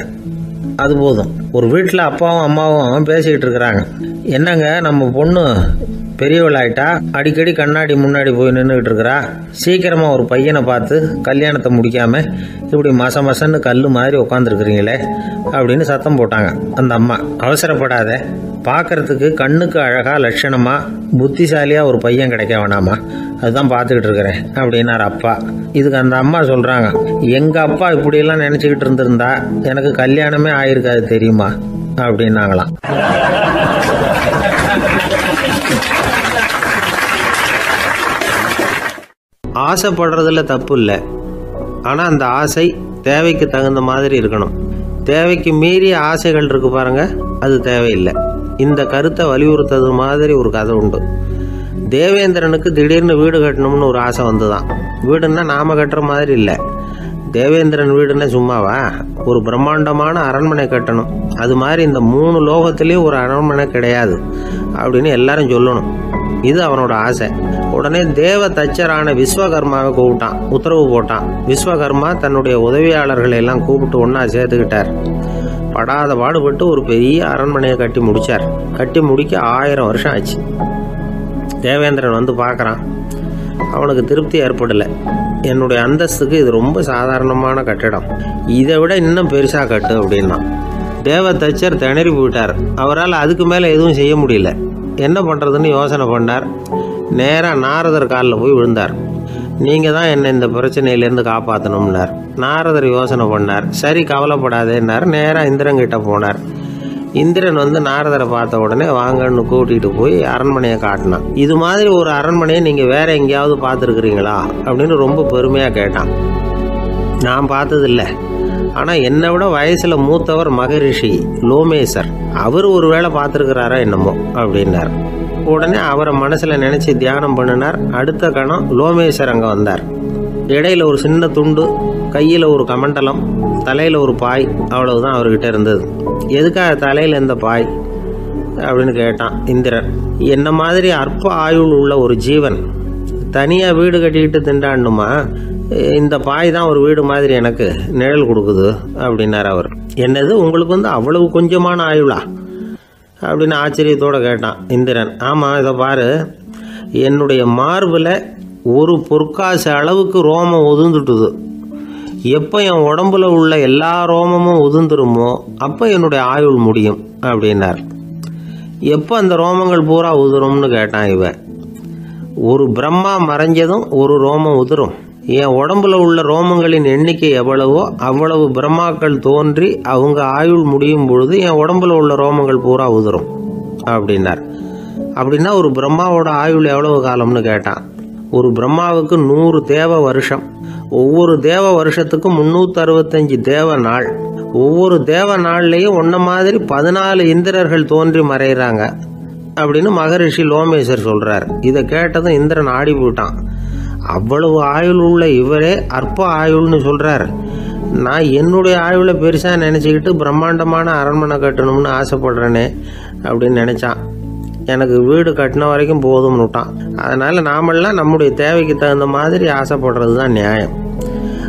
அது போதும். ஒரு வீட்டில் அப்பாவும் அம்மாவும் பேசிக்கிட்டு இருக்கிறாங்க. என்னங்க, நம்ம பொண்ணு பெரியவளாயிட்டா, அடிக்கடி கண்ணாடி முன்னாடி போய் நின்றுக்கிட்டு இருக்கிறா, சீக்கிரமாக ஒரு பையனை பார்த்து கல்யாணத்தை முடிக்காமல் இப்படி மசன்னு கல் மாதிரி உட்காந்துருக்குறீங்களே அப்படின்னு சத்தம் போட்டாங்க அந்த அம்மா. அவசரப்படாத, பார்க்கறதுக்கு கண்ணுக்கு அழகாக லட்சணமாக புத்திசாலியாக ஒரு பையன் கிடைக்க வேணாமா, அதுதான் பார்த்துக்கிட்டு இருக்கிறேன் அப்படின்னார் அப்பா. இதுக்கு அந்த அம்மா சொல்கிறாங்க, எங்கள் அப்பா இப்படியெல்லாம் நினச்சிக்கிட்டு இருந்திருந்தா எனக்கு கல்யாணமே ஆயிருக்காது தெரியுமா அப்படின்னாங்களாம். ஆசைப்படுறதுல தப்பு இல்லை, ஆனால் அந்த ஆசை தேவைக்கு தகுந்த மாதிரி இருக்கணும். தேவைக்கு மீறிய ஆசைகள் இருக்கு பாருங்க, அது தேவையில்லை. இந்த கருத்தை வலியுறுத்தது மாதிரி ஒரு கதை உண்டு. தேவேந்திரனுக்கு திடீர்னு வீடு கட்டணும்னு ஒரு ஆசை வந்துதான். வீடுன்னா நாம கட்டுற மாதிரி இல்லை. தேவேந்திரன் வீடுன்னா சும்மாவா, ஒரு பிரம்மாண்டமான அரண்மனை கட்டணும். அது மாதிரி இந்த 3 லோகத்திலேயும் ஒரு அரண்மனை கிடையாது அப்படின்னு எல்லாரும் சொல்லணும். இது அவனோட ஆசை. உடனே தேவ தச்சரான விஸ்வகர்மாவை கூப்பிட்டான், உத்தரவு போட்டான். விஸ்வகர்மா தன்னுடைய உதவியாளர்களை எல்லாம் கூப்பிட்டு ஒன்றா சேர்த்துக்கிட்டார். படாத பாடுபட்டு ஒரு பெரிய அரண்மனையை கட்டி முடித்தார். கட்டி முடிக்க 1000 வருஷம் ஆச்சு. தேவேந்திரன் பார்க்குறான். அவனுக்கு திருப்தி ஏற்படலை. என்னுடைய அந்தஸ்துக்கு இது ரொம்ப சாதாரணமான கட்டிடம், இதை விட இன்னும் பெருசாக கட்டு அப்படின்னா. தேவ தச்சர் திணறி போயிட்டார். அவரால் அதுக்கு மேலே எதுவும் செய்ய முடியல. என்ன பண்ணுறதுன்னு யோசனை பண்ணார். நேராக நாரதர் காலில் போய் விழுந்தார். நீங்கள் தான் என்னை இந்த பிரச்சனையிலேருந்து காப்பாற்றணும்னார். நாரதர் யோசனை பண்ணார். சரி, கவலைப்படாதேன்னார். நேராக இந்திரன்கிட்ட போனார். இந்திரன் நாரதரை பார்த்த உடனே வாங்கன்னு கூட்டிகிட்டு போய் அரண்மனையை காட்டினான். இது மாதிரி ஒரு அரண்மனையை நீங்கள் வேற எங்கேயாவது பார்த்துருக்குறீங்களா அப்படின்னு ரொம்ப பெருமையாக கேட்டான். நான் பார்த்ததில்லை, ஆனால் என்னை விட வயசில் மூத்தவர் மகரிஷி லோமேசர், அவர் ஒரு வேளை பார்த்துருக்கிறாரா என்னமோ அப்படின்னார். உடனே அவரை மனசில் நினச்சி தியானம் பண்ணினார். அடுத்த கணம் லோமேசர் அங்கே வந்தார். இடையில ஒரு சின்ன துண்டு, கையில் ஒரு கமண்டலம், தலையில் ஒரு பாய், அவ்வளவுதான் அவர்கிட்ட இருந்தது. எதுக்காக தலையில் இந்த பாய் அப்படின்னு கேட்டான் இந்திரன். என்ன மாதிரி அற்ப ஆயுள் உள்ள ஒரு ஜீவன் தனியாக வீடு கட்டிக்கிட்டு திண்டாடணுமா? இந்த பாய் தான் ஒரு வீடு மாதிரி எனக்கு நிழல் கொடுக்குது அப்படின்னார் அவர். என்னது, உங்களுக்கு அவ்வளவு கொஞ்சமான ஆயுளா அப்படின்னு ஆச்சரியத்தோடு கேட்டான் இந்திரன். ஆமாம், இதை பாரு, என்னுடைய மார்பில் ஒரு பொற்காசு அளவுக்கு ரோமம் உதிர்ந்துட்டுது. எப்போ என் உடம்புல உள்ள எல்லா ரோமமும் உதிர்ந்துருமோ அப்போ என்னுடைய ஆயுள் முடியும் அப்படின்னார். எப்போ அந்த ரோமங்கள் பூரா உதிரும்னு கேட்டான் இவன். ஒரு பிரம்மா மறைஞ்சதும் ஒரு ரோமம் உதிரும். என் உடம்புல உள்ள ரோமங்களின் எண்ணிக்கை எவ்வளவோ அவ்வளவு பிரம்மாக்கள் தோன்றி அவங்க ஆயுள் முடியும் பொழுது என் உடம்புல உள்ள ரோமங்கள் பூரா உதிரும் அப்படின்னார். அப்படின்னா ஒரு பிரம்மாவோட ஆயுள் எவ்வளவு காலம்னு கேட்டான். ஒரு பிரம்மாவுக்கு 100 தேவ வருஷம். ஒவ்வொரு தேவ வருஷத்துக்கும் 365 தேவ நாள். ஒவ்வொரு தேவ நாள்லேயும் ஒன்ன மாதிரி 14 இந்திரர்கள் தோன்றி மறைகிறாங்க அப்படின்னு மகரிஷி லோமேசர் சொல்கிறார். இதை கேட்டதும் இந்திரன் ஆடி போட்டான். அவ்வளவு ஆயுள் உள்ள இவரே அற்ப ஆயுள்னு சொல்கிறார். நான் என்னுடைய ஆயுளை பெருசாக நினச்சிக்கிட்டு பிரம்மாண்டமான அரண்மனை கட்டணும்னு ஆசைப்படுறேனே அப்படின்னு நினச்சான். எனக்கு வீடு கட்டின வரைக்கும் போதும்னு விட்டான். அதனால் நாமெல்லாம் நம்முடைய தேவைக்கு தகுந்த மாதிரி ஆசைப்படுறது தான் நியாயம்.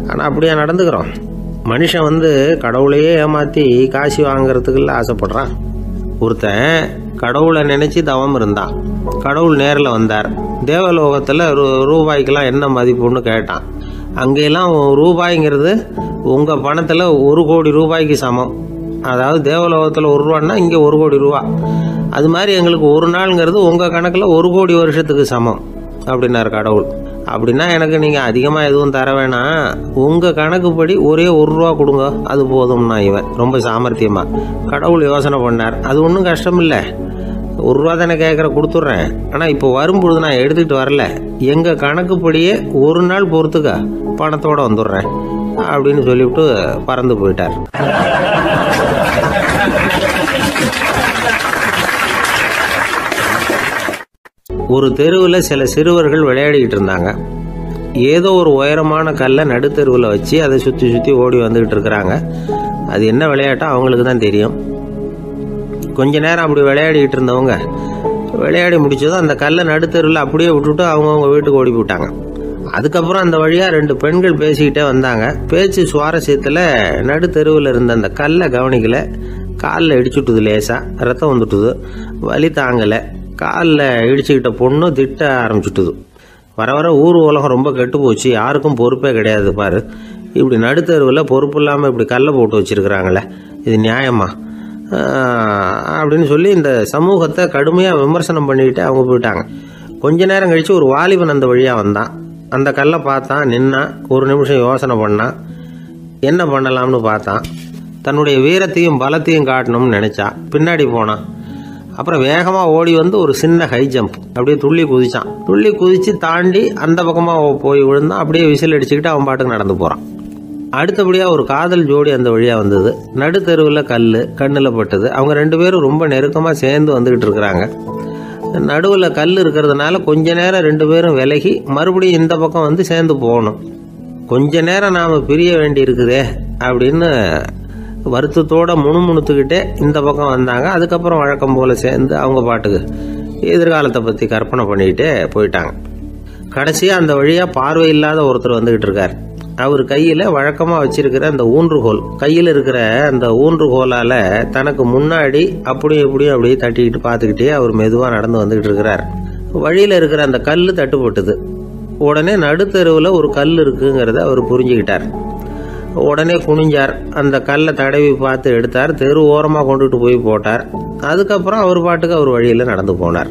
ஆனால் அப்படியே நடந்துக்கிறோம். மனுஷன் கடவுளையே ஏமாற்றி காசு வாங்கிறதுக்குள்ள ஆசைப்படுறான். ஒருத்தன் கடவுளை நினச்சி தவம் இருந்தான். கடவுள் நேரில் வந்தார். தேவலோகத்தில் ரூபாய்க்கெல்லாம் என்ன மதிப்புன்னு கேட்டான். அங்கெல்லாம் ரூபாய்ங்கிறது உங்கள் பணத்தில் 1 கோடி ரூபாய்க்கு சமம். அதாவது தேவலோகத்தில் 1 ரூபான்னா இங்கே 1 கோடி ரூபா. அது மாதிரி எங்களுக்கு ஒரு நாளுங்கிறது உங்கள் கணக்கில் 1 கோடி வருஷத்துக்கு சமம் அப்படின்னார் கடவுள். அப்படின்னா எனக்கு நீங்கள் அதிகமாக எதுவும் தர வேணாம், உங்கள் கணக்குப்படி ஒரே 1 ரூபா கொடுங்க, அது போதும்னா இவன் ரொம்ப சாமர்த்தியமாக கடவுள் யோசனை பண்ணார். அது ஒன்றும் கஷ்டம் இல்லை, 1 ரூபா தானே கேட்குற, கொடுத்துட்றேன். ஆனால் இப்போ வரும்பொழுது நான் எடுத்துக்கிட்டு வரல, எங்கள் கணக்குப்படியே 1 நாள் பொறுத்துக்க பணத்தோடு வந்துடுறேன் அப்படின்னு சொல்லிவிட்டு பறந்து போயிட்டார். ஒரு தெருவில் சில சிறுவர்கள் விளையாடிக்கிட்டு இருந்தாங்க. ஏதோ ஒரு உயரமான கல்லை நடுத்தெருவில் வச்சு அதை சுற்றி சுற்றி ஓடி வந்துக்கிட்டு இருக்கிறாங்க. அது என்ன விளையாட்டோ அவங்களுக்கு தான் தெரியும். கொஞ்ச நேரம் அப்படி விளையாடிக்கிட்டு இருந்தவங்க விளையாடி முடிச்சதும் அந்த கல்லை நடுத்தெருவில் அப்படியே விட்டுட்டு அவங்கவுங்க வீட்டுக்கு ஓடி போயிட்டாங்க. அதுக்கப்புறம் அந்த வழியாக 2 பெண்கள் பேசிக்கிட்டே வந்தாங்க. பேச்சு சுவாரஸ்யத்தில் நடுத்தெருவில் இருந்த அந்த கல்லை கவனிக்கலை. காலில் இடிச்சுட்டுது, லேசாக ரத்தம் வந்துட்டுது, வலி தாங்கலை. காலில் இடிச்சுக்கிட்ட பொண்ணு திட்ட ஆரம்பிச்சுட்டுது. வர வர ஊர் உலகம் ரொம்ப கெட்டு போச்சு, யாருக்கும் பொறுப்பே கிடையாது பாரு, இப்படி நடுத்தெருவில் பொறுப்பு இல்லாமல் இப்படி கல்லை போட்டு வச்சுருக்கிறாங்களே, இது நியாயமா அப்படின்னு சொல்லி இந்த சமூகத்தை கடுமையாக விமர்சனம் பண்ணிக்கிட்டு அவங்க போயிட்டாங்க. கொஞ்ச நேரம் கழித்து ஒரு வாலிபன் அந்த வழியாக வந்தான். அந்த கல்லை பார்த்தான், நின்னான், 1 நிமிஷம் யோசனை பண்ணான், என்ன பண்ணலாம்னு பார்த்தான். தன்னுடைய வீரத்தையும் பலத்தையும் காட்டணும்னு நினச்சான். பின்னாடி போனான். அப்புறம் வேகமாக ஓடி வந்து ஒரு சின்ன ஹை ஜம்ப் அப்படியே துள்ளி குதிச்சான். துள்ளி குதித்து தாண்டி அந்த பக்கமாக போய் விழுந்தான். அப்படியே விசில் அடிச்சுக்கிட்டு அவன் பாட்டுக்கு நடந்து போகிறான். அடுத்தபடியாக ஒரு காதல் ஜோடி அந்த வழியாக வந்தது. நடுத்தெருவில் கண்ணில் பட்டது. அவங்க 2 பேரும் ரொம்ப நெருக்கமாக சேர்ந்து வந்துக்கிட்டு இருக்கிறாங்க. நடுவில் கல் இருக்கிறதுனால கொஞ்ச நேரம் 2 பேரும் விலகி மறுபடியும் இந்த பக்கம் வந்து சேர்ந்து போகணும். கொஞ்ச நேரம் நாம் பிரிய வேண்டி இருக்குதே அப்படின்னு வருத்தத்தோடு முணுமுணுத்துக்கிட்டே இந்த பக்கம் வந்தாங்க. அதுக்கப்புறம் வழக்கம் போல் சேர்ந்து அவங்க பாட்டுக்கு எதிர்காலத்தை பற்றி கற்பனை பண்ணிக்கிட்டே போயிட்டாங்க. கடைசியாக அந்த வழியாக பார்வை இல்லாத ஒருத்தர் வந்துக்கிட்டு இருக்கார். அவர் கையில் வழக்கமாக வச்சிருக்கிற அந்த ஊன்றுகோல், கையில் இருக்கிற அந்த ஊன்றுகோலால் தனக்கு முன்னாடி அப்படியே தட்டிக்கிட்டு பார்த்துக்கிட்டே அவர் மெதுவாக நடந்து வந்துக்கிட்டு இருக்கிறார். வழியில் இருக்கிற அந்த கல் தட்டுப்பட்டுது. உடனே நடுத்தெருவில் ஒரு கல் இருக்குங்கிறத அவர் புரிஞ்சுக்கிட்டார். உடனே குனிஞ்சார், அந்த கல்லை தடவி பார்த்து எடுத்தார், தெரு ஓரமாக கொண்டுட்டு போய் போட்டார். அதுக்கப்புறம் அவர் பாட்டுக்கு அவர் வழியில் நடந்து போனார்.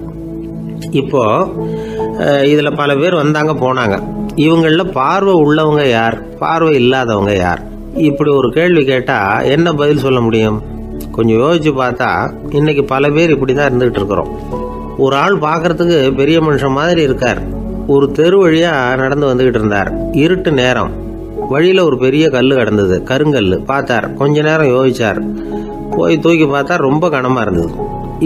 இப்போது இதில் பல பேர் வந்தாங்க போனாங்க. இவங்களில் பார்வை உள்ளவங்க யார், பார்வை இல்லாதவங்க யார்? இப்படி ஒரு கேள்வி கேட்டால் என்ன பதில் சொல்ல முடியும்? கொஞ்சம் யோசிச்சு பார்த்தா இன்னைக்கு பல பேர் இப்படி தான் இருந்துகிட்டு இருக்கிறோம். ஒரு ஆள் பார்க்கறதுக்கு பெரிய மனுஷன் மாதிரி இருக்கார். ஒரு தெரு வழியாக நடந்து வந்துக்கிட்டு இருந்தார். இருட்டு நேரம். வழியில் ஒரு பெரிய கல் கிடந்தது, கருங்கல். பார்த்தார், கொஞ்ச நேரம் யோசிச்சார். போய் தூக்கி பார்த்தா ரொம்ப கனமாக இருந்தது.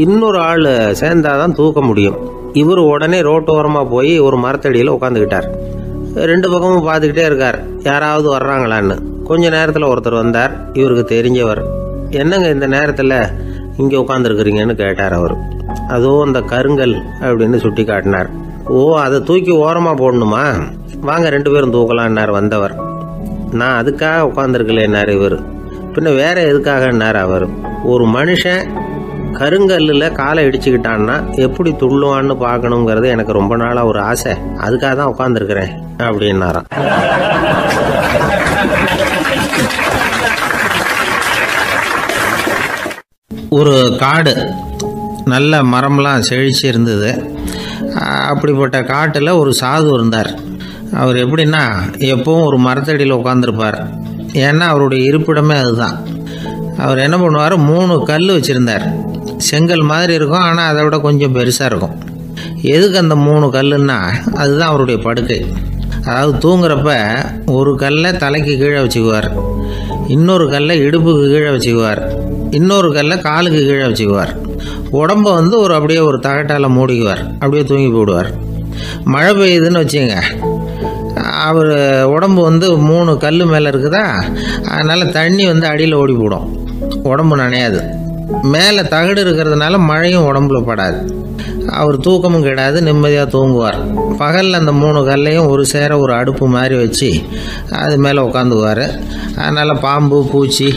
இன்னொரு ஆள் சேர்ந்தாதான் தூக்க முடியும். இவர் உடனே ரோட்டோரமாக போய் ஒரு மரத்தடியில் உட்காந்துக்கிட்டார். 2 பக்கமும் பார்த்துக்கிட்டே இருக்கார், யாராவது வர்றாங்களான்னு. கொஞ்ச நேரத்தில் ஒருத்தர் வந்தார், இவருக்கு தெரிஞ்சவர். என்னங்க இந்த நேரத்தில் இங்கே உட்காந்துருக்குறீங்கன்னு கேட்டார் அவர். அதுவும் அந்த கருங்கல் அப்படின்னு சுட்டி காட்டினார். ஓ, அதை தூக்கி ஓரமாக போடணுமா, வாங்க 2 பேரும் தூக்கலான்னார் வந்தவர். நான் அதுக்காக உட்காந்துருக்கலேன்னார் இவர். பின்ன வேற எதுக்காகன்னார் அவர். ஒரு மனுஷன் கருங்கல்லில் காலை இடிச்சுக்கிட்டான்னா எப்படி துள்ளுவான்னு பார்க்கணுங்கிறது எனக்கு ரொம்ப நாளாக ஒரு ஆசை, அதுக்காக தான் உட்காந்துருக்கிறேன் அப்படின்னாராம். ஒரு காடு, நல்ல மரம்லாம் செழிச்சு இருந்தது. அப்படிப்பட்ட காட்டில் ஒரு சாது இருந்தார். அவர் எப்படின்னா எப்பவும் ஒரு மரத்தடியில் உட்காந்துருப்பார். ஏன்னா அவருடைய இருப்பிடமே அதுதான். அவர் என்ன பண்ணுவார், 3 கல் வச்சுருந்தார். செங்கல் மாதிரி இருக்கும், ஆனால் அதை விட கொஞ்சம் பெருசாக இருக்கும். எதுக்கு அந்த 3 கல்லுன்னா அதுதான் அவருடைய படுக்கை. அதாவது தூங்குறப்ப ஒரு கல்லை தலைக்கு கீழே வச்சுக்குவார், இன்னொரு கல்லை இடுப்புக்கு கீழே வச்சுக்குவார், இன்னொரு கல்லை காலுக்கு கீழே வச்சுக்குவார். உடம்பை வந்து அப்படியே ஒரு தகட்டால் மூடிக்குவார், அப்படியே தூங்கி போடுவார். மழை பெய்யுதுன்னு வச்சுங்க, அவர் உடம்பு வந்து 3 கல் மேலே இருக்குதா, அதனால் தண்ணி வந்து அடியில் ஓடி போடும், உடம்பு நனையாது. மேலே தகடு இருக்கிறதுனால மழையும் உடம்புல படாது. அவர் தூக்கமும் கிடையாது, நிம்மதியாக தூங்குவார். பகலில் அந்த 3 கல்லையும் ஒரு சேர ஒரு அடுப்பு மாதிரி வச்சு அது மேலே உட்காந்துக்குவார். அதனால் பாம்பு பூச்சி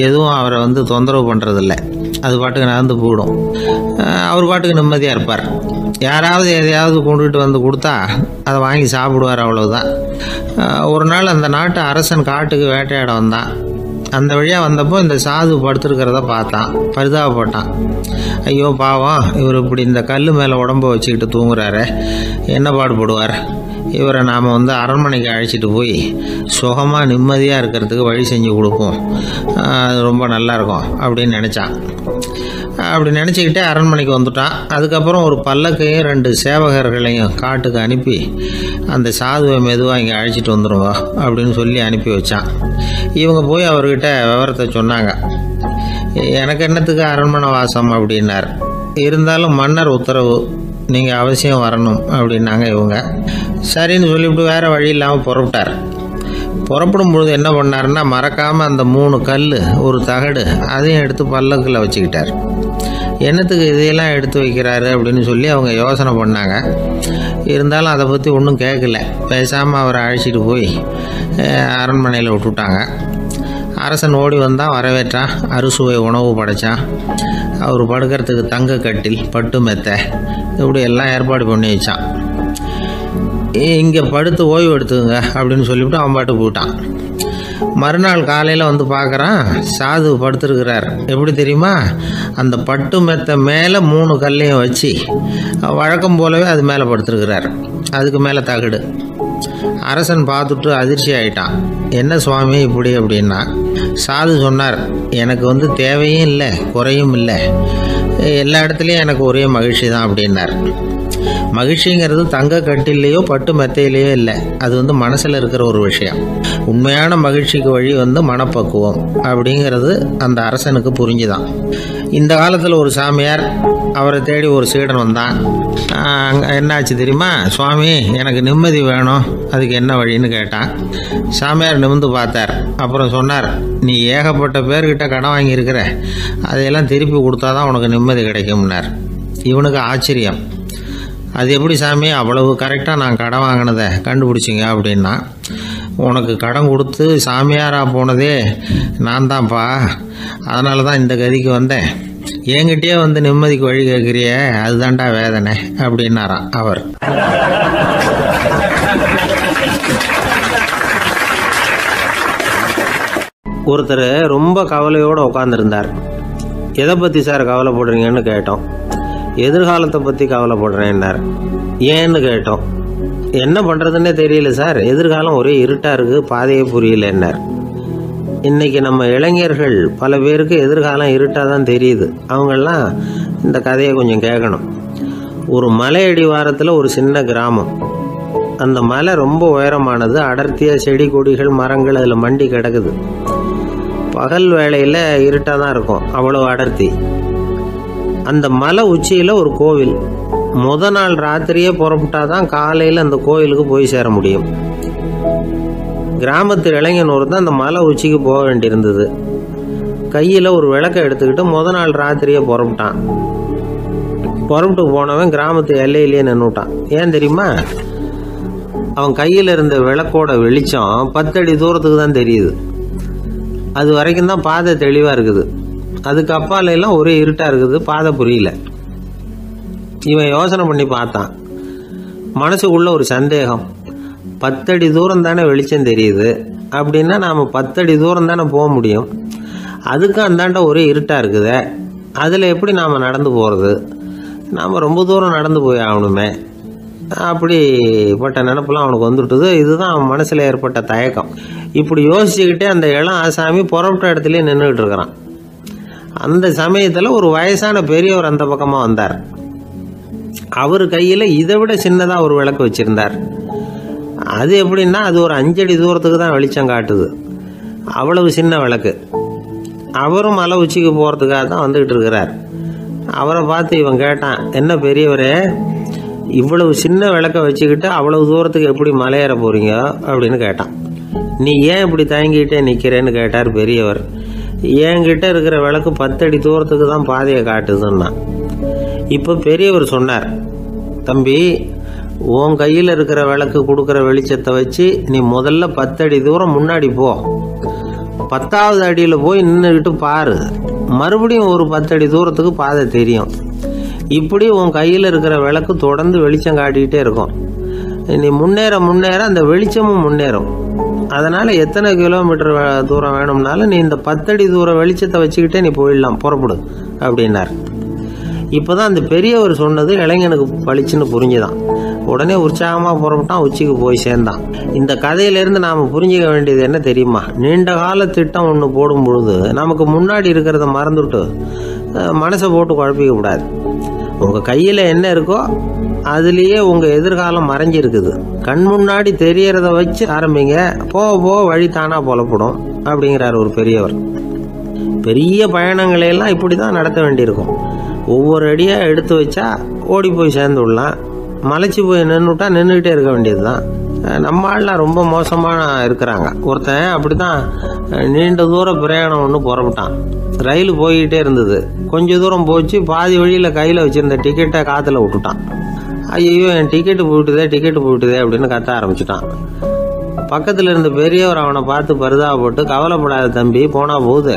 எதுவும் அவரை வந்து தொந்தரவு பண்ணுறதில்ல, அது பாட்டுக்கு நடந்து போயிடும். அவர் பாட்டுக்கு நிம்மதியாக இருப்பார். யாராவது எதையாவது கொண்டுகிட்டு வந்து கொடுத்தா அதை வாங்கி சாப்பிடுவார், அவ்வளவுதான். ஒரு நாள் அந்த நாட்டு அரசன் காட்டுக்கு வேட்டையாட வந்தான். அந்த வழியாக வந்தப்போ இந்த சாது படுத்துருக்கிறத பார்த்தான், பரிதாபப்பட்டான். ஐயோ பாவம், இவர் இப்படி இந்த கல் மேலே உடம்ப வச்சுக்கிட்டு தூங்குறாரு, என்ன பாடுபடுவார், இவரை நாம் அரண்மனைக்கு அழைச்சிட்டு போய் சுகமாக நிம்மதியாக இருக்கிறதுக்கு வழி செஞ்சு கொடுப்போம், அது ரொம்ப நல்லாயிருக்கும் அப்படின்னு நினச்சான். அப்படி நினச்சிக்கிட்டே அரண்மனைக்கு வந்துட்டான். அதுக்கப்புறம் ஒரு பல்லக்கையும் 2 சேவகர்களையும் காட்டுக்கு அனுப்பி அந்த சாதுவை மெதுவாக இங்கே அழைச்சிட்டு வந்துடுங்க அப்படின்னு சொல்லி அனுப்பி வச்சான். இவங்க போய் அவர்கிட்ட விவரத்தை சொன்னாங்க. எனக்கு என்னத்துக்கு அரண்மனை வாசம் அப்படின்னார். இருந்தாலும் மன்னர் உத்தரவு, நீங்கள் அவசியம் வரணும் அப்படின்னாங்க இவங்க. சரின்னு சொல்லிவிட்டு வேறு வழி இல்லாமல் புறப்பட்டார். புறப்படும் பொழுது என்ன பண்ணாருன்னா, மறக்காமல் அந்த 3 கல், ஒரு தகடு, அதையும் எடுத்து பல்லக்கில் வச்சுக்கிட்டார். என்னத்துக்கு இதையெல்லாம் எடுத்து வைக்கிறாரு அப்படின்னு சொல்லி அவங்க யோசனை பண்ணாங்க. இருந்தாலும் அதை பற்றி ஒன்றும் கேட்கல. பேசாமல் அவரை அழைச்சிட்டு போய் அரண்மனையில் விட்டுட்டாங்க. அரசன் ஓடி வந்தான், வரவேற்றான், அறுசுவை உணவு படைத்தான். அவர் படுக்கிறதுக்கு தங்க கட்டில், பட்டு மெத்தை, இப்படி எல்லாம் ஏற்பாடு பண்ணி வச்சான். இங்கே படுத்து ஓய்வு எடுத்துங்க அப்படின்னு சொல்லிவிட்டு அவன் பாட்டு போயிட்டான். மறுநாள் காலையில் பார்க்குறான், சாது படுத்துருக்கிறார். எப்படி தெரியுமா, அந்த பட்டு மெத்தை மேலே 3 கல்லையும் வச்சு வழக்கம் போலவே அது மேலே படுத்துருக்கிறார். அதுக்கு மேலே தகடு. அரசன் பார்த்துட்டு அதிர்ச்சி ஆகிட்டான். என்ன சுவாமி இப்படி அப்படின்னா, சாது சொன்னார், எனக்கு தேவையும் இல்லை குறையும் இல்லை, எல்லா இடத்துலையும் எனக்கு ஒரே மகிழ்ச்சி தான் அப்படின்னார். மகிழ்ச்சிங்கிறது தங்க கட்டிலேயோ பட்டு மெத்தையிலேயோ இல்லை, அது மனசில் இருக்கிற ஒரு விஷயம். உண்மையான மகிழ்ச்சிக்கு வழி மனப்பக்குவம் அப்படிங்கிறது அந்த அரசனுக்கு புரிஞ்சுதான். இந்த காலத்தில் ஒரு சாமியார், அவரை தேடி ஒரு சீடன் வந்தான். என்னாச்சு தெரியுமா, சுவாமி எனக்கு நிம்மதி வேணும், அதுக்கு என்ன வழின்னு கேட்டான். சாமியார் நிமிர்ந்து பார்த்தார். அப்புறம் சொன்னார், நீ ஏகப்பட்ட பேர்கிட்ட கடன் வாங்கியிருக்கிற, அதையெல்லாம் திருப்பி கொடுத்தா தான் உனக்கு நிம்மதி கிடைக்கும்னார். இவனுக்கு ஆச்சரியம். அது எப்படி சாமி, அவ்வளவு கரெக்டாக நான் கடன் வாங்கினதை கண்டுபிடிச்சிங்க அப்படின்னா, உனக்கு கடன் கொடுத்து சாமியாராக போனதே நான் தான்ப்பா, அதனால தான் இந்த கதிக்கு வந்தேன். என்கிட்டயே நிம்மதிக்கு வழி கேட்குறிய, அதுதான்டா வேதனை அப்படின்னாராம் அவர். ஒருத்தர் ரொம்ப கவலையோடு உட்காந்துருந்தார். எதை பற்றி சார் கவலைப்படுறீங்கன்னு கேட்டோம். எதிர்காலத்தை பற்றி கவலைப்படுறேன்னார். ஏன்னு கேட்டோம். என்ன பண்ணுறதுன்னே தெரியல சார், எதிர்காலம் ஒரே இருட்டாக இருக்குது, பாதையே புரியலன்னார். இன்றைக்கி நம்ம இளைஞர்கள் பல பேருக்கு எதிர்காலம் இருட்டாக தான் தெரியுது. அவங்கெல்லாம் இந்த கதையை கொஞ்சம் கேட்கணும். ஒரு மலை அடிவாரத்தில் ஒரு சின்ன கிராமம். அந்த மலை ரொம்ப உயரமானது, அடர்த்தியாக செடி கொடிகள் மரங்கள் அதில் மண்டி கிடக்குது. பகல் வேளையில் இருட்டாக தான் இருக்கும், அவ்வளோ அடர்த்தி. அந்த மலை உச்சியில் ஒரு கோவில். நாள் ராத்திரியே புறப்பட்டாதான் காலையில் அந்த கோயிலுக்கு போய் சேர முடியும். கிராமத்து இளைஞன் ஒருத்தன் அந்த மலை உச்சிக்கு போக வேண்டியிருந்தது. கையில் ஒரு விளக்கை எடுத்துக்கிட்டு நாள் ராத்திரியே புறப்பட்டான். புறப்பட்டு போனவன் கிராமத்து எல்லையிலேயே நின்றுட்டான். ஏன் தெரியுமா, அவன் கையில் இருந்த விளக்கோட வெளிச்சம் 10 அடி தூரத்துக்கு தான் தெரியுது. அது வரைக்கும் தான் பாதை தெளிவாக இருக்குது. அதுக்கு அப்பால எல்லாம் ஒரே இருட்டாக இருக்குது, பாதை புரியல. இவன் யோசனை பண்ணி பார்த்தான். மனசுக்குள்ள ஒரு சந்தேகம். 10 அடி தூரம் தானே வெளிச்சம் தெரியுது, அப்படின்னா நாம் 10 அடி தூரம் தானே போக முடியும். அதுக்கு அந்தாண்ட ஒரே இருட்டாக இருக்குதே, அதில் எப்படி நாம் நடந்து போகிறது, நாம் ரொம்ப தூரம் நடந்து போய் ஆகணுமே. அப்படிப்பட்ட நினப்பெல்லாம் அவனுக்கு வந்துவிட்டது. இதுதான் அவன் மனசில் ஏற்பட்ட தயக்கம். இப்படி யோசிச்சுக்கிட்டே அந்த இளம் ஆசாமி புறப்பட்ட இடத்துலேயே நின்றுக்கிட்டு இருக்கிறான். அந்த சமயத்தில் ஒரு வயசான பெரியவர் அந்த பக்கமாக வந்தார். அவர் கையில் இதை விட சின்னதாக ஒரு விளக்கு வச்சுருந்தார். அது எப்படின்னா, அது ஒரு 5 அடி தூரத்துக்கு தான் வெளிச்சம் காட்டுது, அவ்வளவு சின்ன விளக்கு. அவரும் மலை உச்சிக்கு போகிறதுக்காக தான் வந்துக்கிட்டு இருக்கிறார். அவரை பார்த்து இவன் கேட்டான், என்ன பெரியவரே, இவ்வளவு சின்ன விளக்கை வச்சுக்கிட்டு அவ்வளவு தூரத்துக்கு எப்படி மலையேற போகிறீங்க அப்படின்னு கேட்டான். நீ ஏன் இப்படி தயங்கிட்டே நிற்கிறேன்னு கேட்டார் பெரியவர். என்கிட்ட இருக்கிற விளக்கு 10 அடி தூரத்துக்கு தான் பாதையை காட்டுதுன்னா. இப்போ பெரியவர் சொன்னார், தம்பி, உன் கையில் இருக்கிற விளக்கு கொடுக்குற வெளிச்சத்தை வச்சு நீ முதல்ல 10 அடி தூரம் முன்னாடி போ, 10வது அடியில் போய் நின்றுக்கிட்டு பாரு, மறுபடியும் ஒரு 10 அடி தூரத்துக்கு பாதை தெரியும். இப்படி உன் கையில் இருக்கிற விளக்கு தொடர்ந்து வெளிச்சம் காட்டிக்கிட்டே இருக்கும். நீ முன்னேற முன்னேற அந்த வெளிச்சமும் முன்னேறும். அதனால் எத்தனை கிலோமீட்டர் தூரம் வேணும்னாலும் நீ இந்த 10 அடி தூரம் வெளிச்சத்தை வச்சுக்கிட்டே நீ போயிடலாம், புறப்படு அப்படின்னார். இப்போ தான் அந்த பெரியவர் சொன்னது இளைஞனுக்கு பளிச்சுன்னு புரிஞ்சுதான். உடனே உற்சாகமாக புறப்பட்டான், உச்சிக்கு போய் சேர்ந்தான். இந்த கதையிலேருந்து நாம் புரிஞ்சிக்க வேண்டியது என்ன தெரியுமா? நீண்ட கால திட்டம் ஒன்று போடும் பொழுது நமக்கு முன்னாடி இருக்கிறத மறந்துவிட்டு மனசை போட்டு குழப்பிக்க கூடாது. உங்கள் கையில் என்ன இருக்கோ அதுலேயே உங்கள் எதிர்காலம் மறைஞ்சிருக்குது. கண் முன்னாடி தெரியறத வச்சு ஆரம்பிங்க, போக போக வழி தானாக புலப்படும் அப்படிங்கிறார் ஒரு பெரியவர். பெரிய பயணங்களையெல்லாம் இப்படி தான் நடத்த வேண்டியிருக்கும். ஒவ்வொரு அடியாக எடுத்து வச்சா ஓடி போய் சேர்ந்து விடலாம். மலைச்சி போய் நின்றுட்டா நின்றுக்கிட்டே இருக்க வேண்டியது தான். நம்ம ஆள்லாம் ரொம்ப மோசமாக இருக்கிறாங்க. ஒருத்தன் அப்படி தான் நீண்ட தூரம் பிரயாணம் ஒன்று புறப்பட்டான். ரயில் போய்கிட்டே இருந்தது. கொஞ்சம் தூரம் போச்சு, பாதி வழியில் கையில் வச்சுருந்த டிக்கெட்டை காற்றுல விட்டுட்டான். ஐயோ என் டிக்கெட்டு போயிட்டுதே அப்படின்னு கத்த ஆரம்பிச்சிட்டான். பக்கத்தில் இருந்த பெரியவர் அவனை பார்த்து பரிதாபப்பட்டு, கவலைப்படாத தம்பி, போனால் போகுது,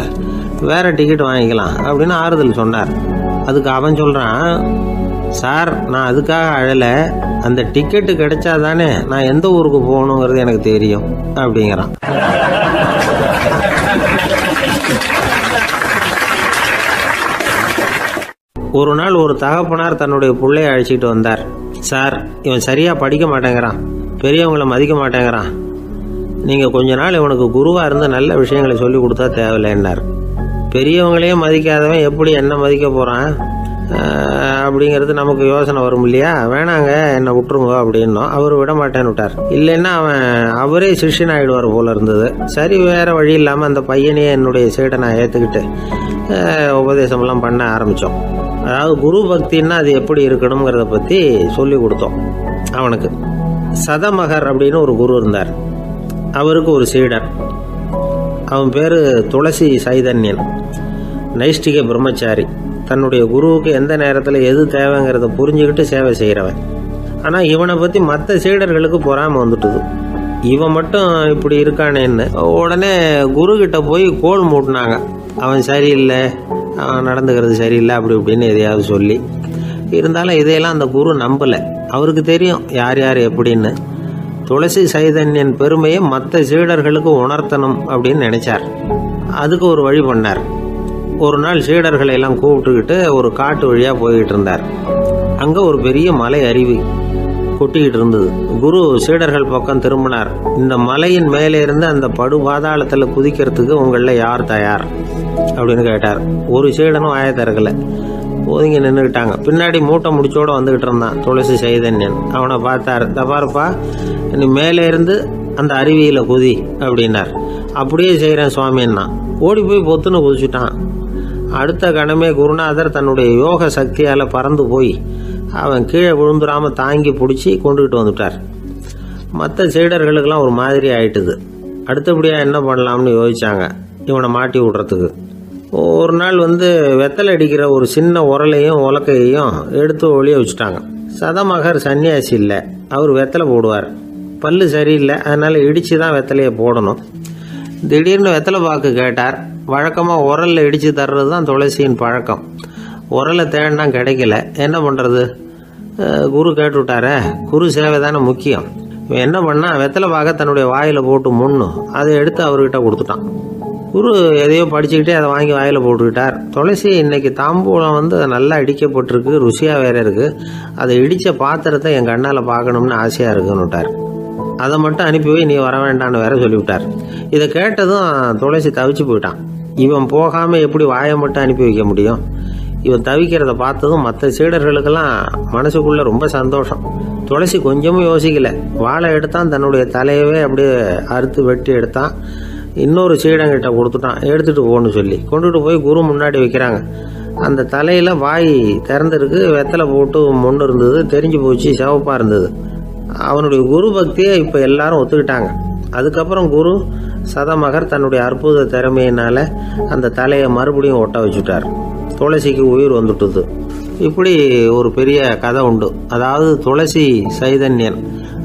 வேற டிக்கெட் வாங்கிக்கலாம் அப்படின்னு ஆறுதல் சொன்னார். அதுக்கு அவன் சொல்கிறான், சார் நான் அதுக்காக அழலை, அந்த டிக்கெட்டு கிடைச்சா தானே நான் எந்த ஊருக்கு போகணுங்கிறது எனக்கு தெரியும் அப்படிங்கிறான். ஒரு நாள் ஒரு தகப்பனார் தன்னுடைய பிள்ளையை அழைச்சிட்டு வந்தார். சார், இவன் சரியாக படிக்க மாட்டேங்கிறான், பெரியவங்களை மதிக்க மாட்டேங்கிறான், நீங்கள் கொஞ்ச நாள் இவனுக்கு குருவாக இருந்து நல்ல விஷயங்களை சொல்லி கொடுத்தா தேவையில்லைன்னார். பெரியவங்களையே மதிக்காதவன் எப்படி என்ன மதிக்க போகிறான் அப்படிங்கிறது நமக்கு யோசனை வரும் இல்லையா? வேணாங்க என்னை விட்டுருங்க அப்படின்னோம். அவர் விட மாட்டேன்னு விட்டார். இல்லைன்னா அவரே சிஷ்யன் ஆகிடுவார் போல இருந்தது. சரி, வேறு வழி இல்லாமல் அந்த பையனையே என்னுடைய சீடை நான் ஏற்றுக்கிட்டு உபதேசமெல்லாம் பண்ண ஆரம்பித்தோம். அதாவது குரு பக்தின்னா அது எப்படி இருக்கணுங்கிறத பற்றி சொல்லி கொடுத்தோம் அவனுக்கு. சதமகர் அப்படின்னு ஒரு குரு இருந்தார். அவருக்கு ஒரு சீடர். அவன் பேர் துளசி சைதன்யன், நைஷ்டிக பிரம்மச்சாரி. தன்னுடைய குருவுக்கு எந்த நேரத்தில் எது தேவைங்கிறத புரிஞ்சுக்கிட்டு சேவை செய்கிறவன். ஆனால் இவனை பற்றி மற்ற சீடர்களுக்கு பொறாமை வந்துட்டுது. இவன் மட்டும் இப்படி இருக்கானேன்னு உடனே குரு கிட்ட போய் கோல் மூட்டினாங்க. அவன் சரியில்லை, அவன் நடந்துக்கிறது சரியில்லை, அப்படி இப்படின்னு எதையாவது சொல்லி. இருந்தாலும் இதையெல்லாம் அந்த குரு நம்பலை. அவருக்கு தெரியும் யார் யார் எப்படின்னு. துளசி சைதன்யன் பெருமையை மற்ற சீடர்களுக்கு உணர்த்தணும் அப்படின்னு நினைச்சார். அதுக்கு ஒரு வழி பண்ணார். ஒரு நாள் சீடர்களை எல்லாம் கூப்பிட்டுக்கிட்டு ஒரு காட்டு வழியாக போய்கிட்டு இருந்தார். அங்கே ஒரு பெரிய மலை அருவி கொட்டிக்கிட்டு இருந்தது. குரு சீடர்கள் பக்கம் திரும்பினார். இந்த மலையின் மேலே இருந்து அந்த படு பாதாளத்தில் குதிக்கிறதுக்கு உங்களில் யார் தயார் அப்படின்னு கேட்டார். ஒரு சீடனும் ஆய திறக்கலை, ஒதுங்கி நின்றுக்கிட்டாங்க. பின்னாடி மூட்டை முடிச்சோடு வந்துக்கிட்டு இருந்தான் துளசி சைதன்யன். அவனை பார்த்தார். தப்பாருப்பா, நீ மேலே இருந்து அந்த அருவியில் குதி அப்படின்னார். அப்படியே செய்கிறேன் சுவாமின்னா ஓடி போய் பொத்துன்னு குதிச்சுட்டான். அடுத்த கணமே குருநாதர் தன்னுடைய யோக சக்தியால் பறந்து போய் அவன் கீழே விழுந்துடாமல் தாங்கி பிடிச்சி கொண்டுகிட்டு வந்துட்டார். மற்ற சீடர்களுக்கெல்லாம் ஒரு மாதிரி ஆயிட்டுது. அடுத்தபடியாக என்ன பண்ணலாம்னு யோசிச்சாங்க இவனை மாட்டி விடுறதுக்கு. ஒரு நாள் வெத்தலை அடிக்கிற ஒரு சின்ன உரலையும் உலக்கையையும் எடுத்து ஒளிய வச்சுட்டாங்க. சதமகர் சன்னியாசி இல்லை, அவர் வெத்தலை போடுவார். பல்லு சரியில்லை, அதனால் இடித்து தான் வெத்தலையை போடணும். திடீர்னு வெத்தலை பாக்கு கேட்டார். வழக்கமாக உரலில் இடித்து தர்றது தான் துளசியின் பழக்கம். உரலை தேடினா கிடைக்கல, என்ன பண்ணுறது? குரு கேட்டுவிட்டாரே, குரு சேவை தானே முக்கியம். என்ன பண்ணால் வெத்தலை பாக்க தன்னுடைய வாயில் போட்டு முன்னும் அதை எடுத்து அவர்கிட்ட கொடுத்துட்டான். குரு எதையோ படிச்சுக்கிட்டே அதை வாங்கி வாயில் போட்டுக்கிட்டார். துளசி இன்னைக்கு தாம்பூலம் நல்லா இடிக்கப்பட்டிருக்கு, ருசியாக வேற இருக்குது, அதை இடித்த பாத்திரத்தை என் கண்ணால் பார்க்கணும்னு ஆசையாக இருக்குன்னு விட்டார். அதை மட்டும் அனுப்பி போய் நீ வர வேண்டான்னு வேற சொல்லிவிட்டார். இதை கேட்டதும் துளசி தவிச்சு போயிட்டான். இவன் போகாமல் எப்படி வாயை மட்டும் அனுப்பி வைக்க முடியும்? இவன் தவிக்கிறத பார்த்ததும் மற்ற சீடர்களுக்கெல்லாம் மனசுக்குள்ளே ரொம்ப சந்தோஷம். துளசி கொஞ்சமும் யோசிக்கல, வாழை எடுத்தான், தன்னுடைய தலையவே அப்படியே அறுத்து வெட்டி எடுத்தான். இன்னொரு சீடங்கிட்ட கொடுத்துட்டான், எடுத்துகிட்டு போன்னு சொல்லி கொண்டுட்டு போய் குரு முன்னாடி வைக்கிறாங்க. அந்த தலையில் வாய் திறந்துருக்கு, வெத்தலை போட்டு முன்னு இருந்தது, தெரிஞ்சு போச்சு, சிவப்பாக இருந்தது. அவனுடைய குரு பக்தியை இப்போ எல்லாரும் ஒத்துக்கிட்டாங்க. அதுக்கப்புறம் குரு சதமகர் தன்னுடைய அற்புத திறமையினால அந்த தலையை மறுபடியும் ஒட்ட வச்சுட்டார். துளசிக்கு உயிர் வந்துட்டுது. இப்படி ஒரு பெரிய கதை உண்டு. அதாவது துளசி சைதன்யன்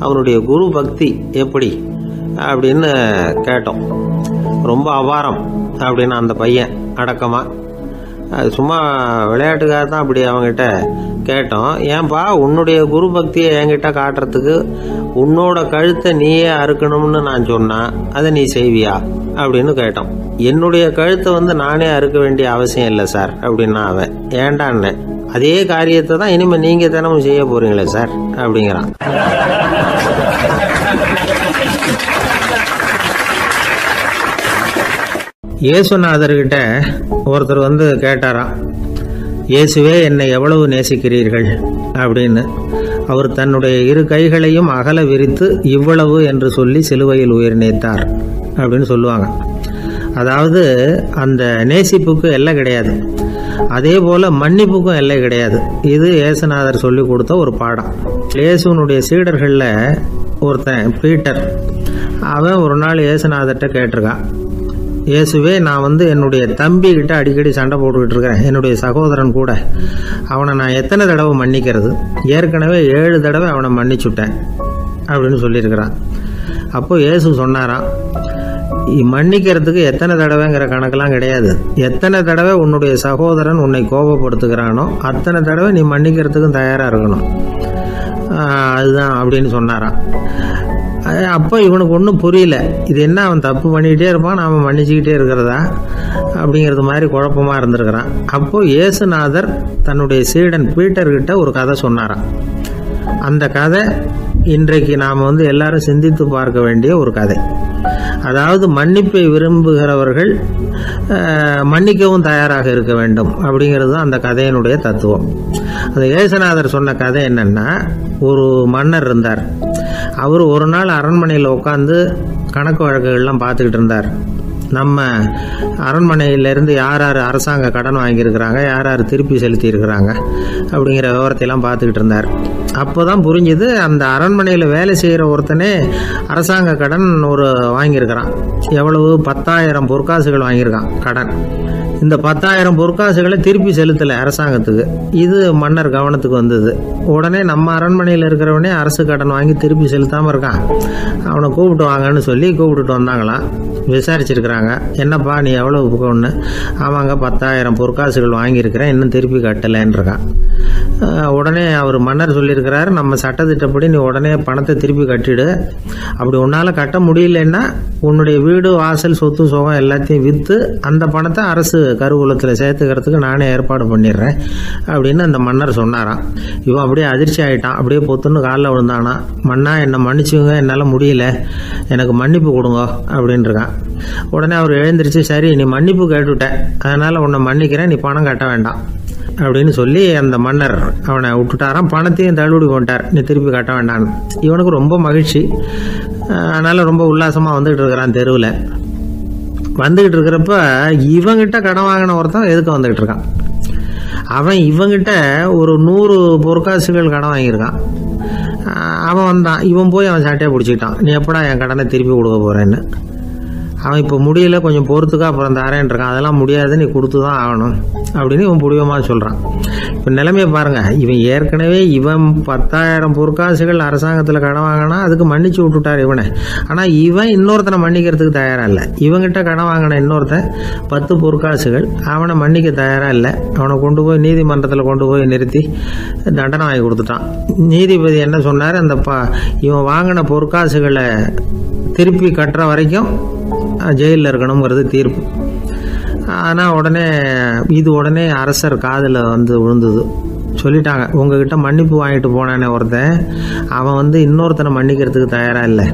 அவனுடைய குரு பக்தி எப்படி அப்படின்னு கேட்டோம். ரொம்ப அபாரம் அப்படின்னு அந்த பையன் அடக்கமாக, அது சும்மா விளையாட்டுக்காக தான் அப்படி அவங்ககிட்ட கேட்டோம், ஏன்பா உன்னுடைய குரு பக்தியை என்கிட்ட காட்டுறதுக்கு உன்னோட கழுத்தை நீயே அறுக்கணும்னு நான் சொன்னா அதை நீ செய்வியா அப்படின்னு கேட்டோம். என்னுடைய கழுத்தை நானே அறுக்க வேண்டிய அவசியம் இல்லை சார் அப்படின்னா அவன். ஏண்டான்னு, அதே காரியத்தை தான் இனிமேல் நீங்கள் தினமும் செய்ய போறீங்களே சார் அப்படிங்கிறான். இயேசுநாதர்கிட்ட ஒருத்தர் கேட்டாராம், இயேசுவே என்னை எவ்வளவு நேசிக்கிறீர்கள் அப்படின்னு. அவர் தன்னுடைய இரு கைகளையும் அகல விரித்து இவ்வளவு என்று சொல்லி சிலுவையில் உயிர் நீத்தார் அப்படின்னு சொல்லுவாங்க. அதாவது அந்த நேசிப்புக்கு எல்லை கிடையாது, அதே போல மன்னிப்புக்கும் எல்லை கிடையாது. இது இயேசுநாதர் சொல்லி கொடுத்த ஒரு பாடம். இயேசுனுடைய சீடர்களில் ஒருத்தன் பீட்டர், அவன் ஒரு நாள் இயேசுநாதர்கிட்ட கேட்டிருக்கான், இயேசுவே நான் என்னுடைய தம்பி கிட்ட அடிக்கடி சண்டை போட்டுக்கிட்டு இருக்கிறேன், என்னுடைய சகோதரன் கூட. அவனை நான் எத்தனை தடவை மன்னிக்கிறது? ஏற்கனவே 7 தடவை அவனை மன்னிச்சுட்டேன் அப்படின்னு சொல்லியிருக்கிறான். அப்போ இயேசு சொன்னாராம், மன்னிக்கிறதுக்கு எத்தனை தடவைங்கிற கணக்கெல்லாம் கிடையாது. எத்தனை தடவை உன்னுடைய சகோதரன் உன்னை கோபப்படுத்துகிறானோ அத்தனை தடவை நீ மன்னிக்கிறதுக்கும் தயாராக இருக்கணும், அதுதான் அப்படின்னு சொன்னாராம். அப்போ இவனுக்கு ஒன்றும் புரியல, இது என்ன அவன் தப்பு பண்ணிக்கிட்டே இருப்பான், நாம் மன்னிச்சுக்கிட்டே இருக்கிறதா அப்படிங்கிறது மாதிரி குழப்பமாக இருந்திருக்கிறான். அப்போ இயேசுநாதர் தன்னுடைய சீடன் பீட்டர்கிட்ட ஒரு கதை சொன்னாராம். அந்த கதை இன்றைக்கு நாம் எல்லாரும் சிந்தித்து பார்க்க வேண்டிய ஒரு கதை. அதாவது மன்னிப்பை விரும்புகிறவர்கள் மன்னிக்கவும் தயாராக இருக்க வேண்டும் அப்படிங்கிறது தான் அந்த கதையினுடைய தத்துவம். அந்த இயேசுநாதர் சொன்ன கதை என்னன்னா, ஒரு மன்னர் இருந்தார். அவர் ஒரு நாள் அரண்மனையில் உட்காந்து கணக்கு வழக்குகள்லாம் பார்த்துக்கிட்டு இருந்தார். நம்ம அரண்மனையிலேருந்து யார் யார் அரசாங்க கடன் வாங்கியிருக்கிறாங்க, யார் யார் திருப்பி செலுத்தியிருக்கிறாங்க அப்படிங்கிற விவரத்தையெல்லாம் பார்த்துக்கிட்டு இருந்தார். அப்போ தான் புரிஞ்சுது, அந்த அரண்மனையில் வேலை செய்கிற ஒருத்தனே அரசாங்க கடன் வாங்கியிருக்கிறான். எவ்வளவு? 10,000 பொற்காசுகள் வாங்கியிருக்கான் கடன். இந்த 10,000 பொற்காசுகளை திருப்பி செலுத்தலை அரசாங்கத்துக்கு. இது மன்னர் கவனத்துக்கு வந்தது. உடனே நம்ம அரண்மனையில் இருக்கிறவனே அரசு கடன் வாங்கி திருப்பி செலுத்தாமல் இருக்கான், அவனை கூப்பிட்டு வாங்கன்னு சொல்லி கூப்பிட்டுட்டு வந்தாங்களாம். விசாரிச்சிருக்கிறாங்க, என்னப்பா நீ எவ்வளோ ஒன்று? ஆமாங்க 10,000 பொற்காசுகள் வாங்கியிருக்கிறேன், இன்னும் திருப்பி கட்டலைன்னு இருக்கான். உடனே அவர் மன்னர் சொல்லியிருக்கிறாரு, நம்ம சட்டத்திட்டப்படி நீ உடனே பணத்தை திருப்பி கட்டிடு. அப்படி உன்னால் கட்ட முடியலன்னா உன்னுடைய வீடு வாசல் சொத்து சுகம் எல்லாத்தையும் விற்று அந்த பணத்தை அரசு கருவூலத்தில் சேர்த்துக்கிறதுக்கு நானே ஏற்பாடு பண்ணிடுறேன் அப்படின்னு அந்த மன்னர் சொன்னாராம். இவன் அப்படியே அதிர்ச்சி ஆகிட்டான், அப்படியே பொத்துன்னு காலில் விழுந்தானா. மன்னா என்னை மன்னிச்சுங்க, என்னால் முடியல, எனக்கு மன்னிப்பு கொடுங்க அப்படின்னு இருக்கான். உடனே அவர் எழுந்திரிச்சு, சரி நீ மன்னிப்பு கேட்டுவிட்டேன், அதனால் உன்னை மன்னிக்கிறேன், நீ பணம் கட்ட வேண்டாம் அப்படின்னு சொல்லி அந்த மன்னர் அவனை விட்டுட்டாராம். பணத்தையும் தள்ளுபடி பண்ணிட்டார், நீ திருப்பி கட்ட வேண்டான்னு. இவனுக்கு ரொம்ப மகிழ்ச்சி, அதனால் ரொம்ப உல்லாசமாக வந்துக்கிட்டு இருக்கிறான். தெருவில் வந்துக்கிட்டு இருக்கிறப்ப இவங்கிட்ட கடன் வாங்கின ஒருத்தன் எதுக்கு வந்துக்கிட்டு இருக்கான். அவன் இவங்கிட்ட ஒரு 100 பொற்காசுகள் கடன் வாங்கியிருக்கான். அவன் வந்தான், இவன் போய் அவன் சாட்டையை பிடிச்சிக்கிட்டான், நீ எப்படா என் கடனை திருப்பி கொடுக்க போகிறேன்னு. அவன் இப்போ முடியல, கொஞ்சம் பொறுத்துக்கா, அப்புறம் தரேன் இருக்கான். அதெல்லாம் முடியாது, நீ கொடுத்து தான் ஆகணும் அப்படின்னு இவன் புடிவமாக சொல்கிறான். இப்போ நிலைமையை பாருங்கள், இவன் ஏற்கனவே 10,000 பொற்காசுகள் அரசாங்கத்தில் கடன் வாங்கினா அதுக்கு மன்னிச்சு விட்டுட்டார் இவனை. ஆனால் இவன் இன்னொருத்தனை மன்னிக்கிறதுக்கு தயாராக இல்லை. இவங்கிட்ட கடன் வாங்கின இன்னொருத்தன் 10 பொற்காசுகள், அவனை மன்னிக்க தயாராக இல்லை. அவனை கொண்டு போய் நீதிமன்றத்தில் கொண்டு போய் நிறுத்தி தண்டனை வாங்கி கொடுத்துட்டான். நீதிபதி என்ன சொன்னார், அந்த இவன் வாங்கின பொற்காசுகளை திருப்பி கட்டுற வரைக்கும் ஜெயிலில் இருக்கணுங்கிறது தீர்ப்பு. ஆனால் உடனே அரசர் காதில் விழுந்தது. சொல்லிட்டாங்க, உங்ககிட்ட மன்னிப்பு வாங்கிட்டு போனானே ஒருத்தன், அவன் இன்னொருத்தனை மன்னிக்கிறதுக்கு தயாராக இல்லை,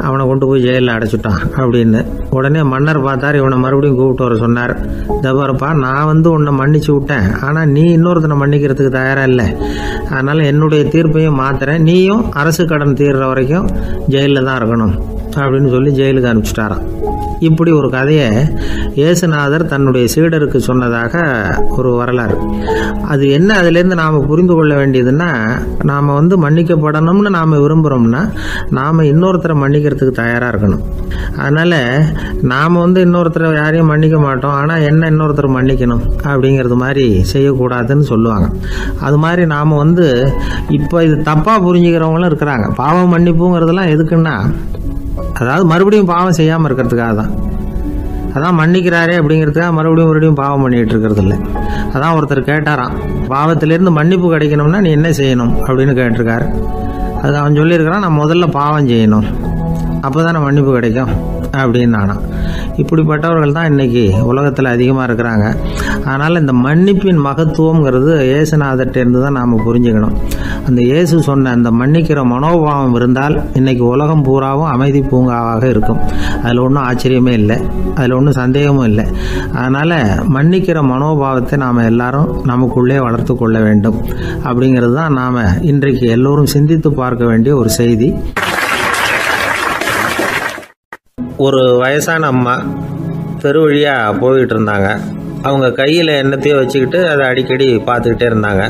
அவனை கொண்டு போய் ஜெயிலில் அடைச்சிட்டான் அப்படின்னு. உடனே மன்னர் பார்த்தார், இவனை மறுபடியும் கூப்பிட்டு வர சொன்னார். தபாரப்பா, நான் உன்னை மன்னிச்சு விட்டேன், ஆனால் நீ இன்னொருத்தனை மன்னிக்கிறதுக்கு தயாராக இல்லை, அதனால் என்னுடைய தீர்ப்பையும் மாத்துறேன், நீயும் அரசு கடன் தீர்ற வரைக்கும் ஜெயிலில் தான் இருக்கணும் அப்படின்னு சொல்லி ஜெயிலுக்கு அனுப்பிச்சிட்டாராம். இப்படி ஒரு கதையை இயேசுநாதர் தன்னுடைய சீடருக்கு சொன்னதாக ஒரு வரலாறு. அது என்ன, அதிலேருந்து நாம் புரிந்து கொள்ள வேண்டியதுன்னா, நாம் மன்னிக்கப்படணும்னு நாம் விரும்புகிறோம்னா நாம் இன்னொருத்தரை மன்னிக்கிறதுக்கு தயாராக இருக்கணும். அதனால் நாம் இன்னொருத்தரை யாரையும் மன்னிக்க மாட்டோம், ஆனால் என்ன இன்னொருத்தர் மன்னிக்கணும் அப்படிங்கிறது மாதிரி செய்யக்கூடாதுன்னு சொல்லுவாங்க. அது மாதிரி நாம் இப்போ இது தப்பாக புரிஞ்சுக்கிறவங்களும் இருக்கிறாங்க. பாவம் மன்னிப்புங்கிறதுலாம் எதுக்குன்னா, அதாவது மறுபடியும் பாவம் செய்யாமல் இருக்கிறதுக்காக தான். அதான் மன்னிக்கிறாரே அப்படிங்கிறதுக்காக மறுபடியும் பாவம் பண்ணிகிட்டு இருக்கிறது இல்லை. அதான் ஒருத்தர் கேட்டாராம், பாவத்திலேருந்து மன்னிப்பு கிடைக்கணும்னா நீ என்ன செய்யணும் அப்படின்னு கேட்டிருக்காரு. அது அவன் சொல்லியிருக்கிறான், நான் முதல்ல பாவம் செய்யணும், அப்போ தானே மன்னிப்பு கிடைக்கும் அப்படின்னு நானாம். இப்படிப்பட்டவர்கள் தான் இன்றைக்கி உலகத்தில் அதிகமாக இருக்கிறாங்க. அதனால் இந்த மன்னிப்பின் மகத்துவங்கிறது இயேசுநாதர்கிட்டேருந்து தான் நாம் புரிஞ்சுக்கணும். அந்த இயேசு சொன்ன அந்த மன்னிக்கிற மனோபாவம் இருந்தால் இன்றைக்கி உலகம் பூராவும் அமைதி பூங்காவாக இருக்கும். அதில் ஒன்றும் ஆச்சரியமே இல்லை, அதில் ஒன்றும் சந்தேகமும் இல்லை. அதனால் மன்னிக்கிற மனோபாவத்தை நாம் எல்லாரும் நமக்குள்ளே வளர்த்து கொள்ள வேண்டும் அப்படிங்கிறது தான் நாம் இன்றைக்கு எல்லோரும் சிந்தித்து பார்க்க வேண்டிய ஒரு செய்தி. ஒரு வயசான அம்மா தெரு வழியாக போய்கிட்டு இருந்தாங்க. அவங்க கையில் எண்ணத்தையோ வச்சுக்கிட்டு அதை அடிக்கடி பார்த்துக்கிட்டே இருந்தாங்க.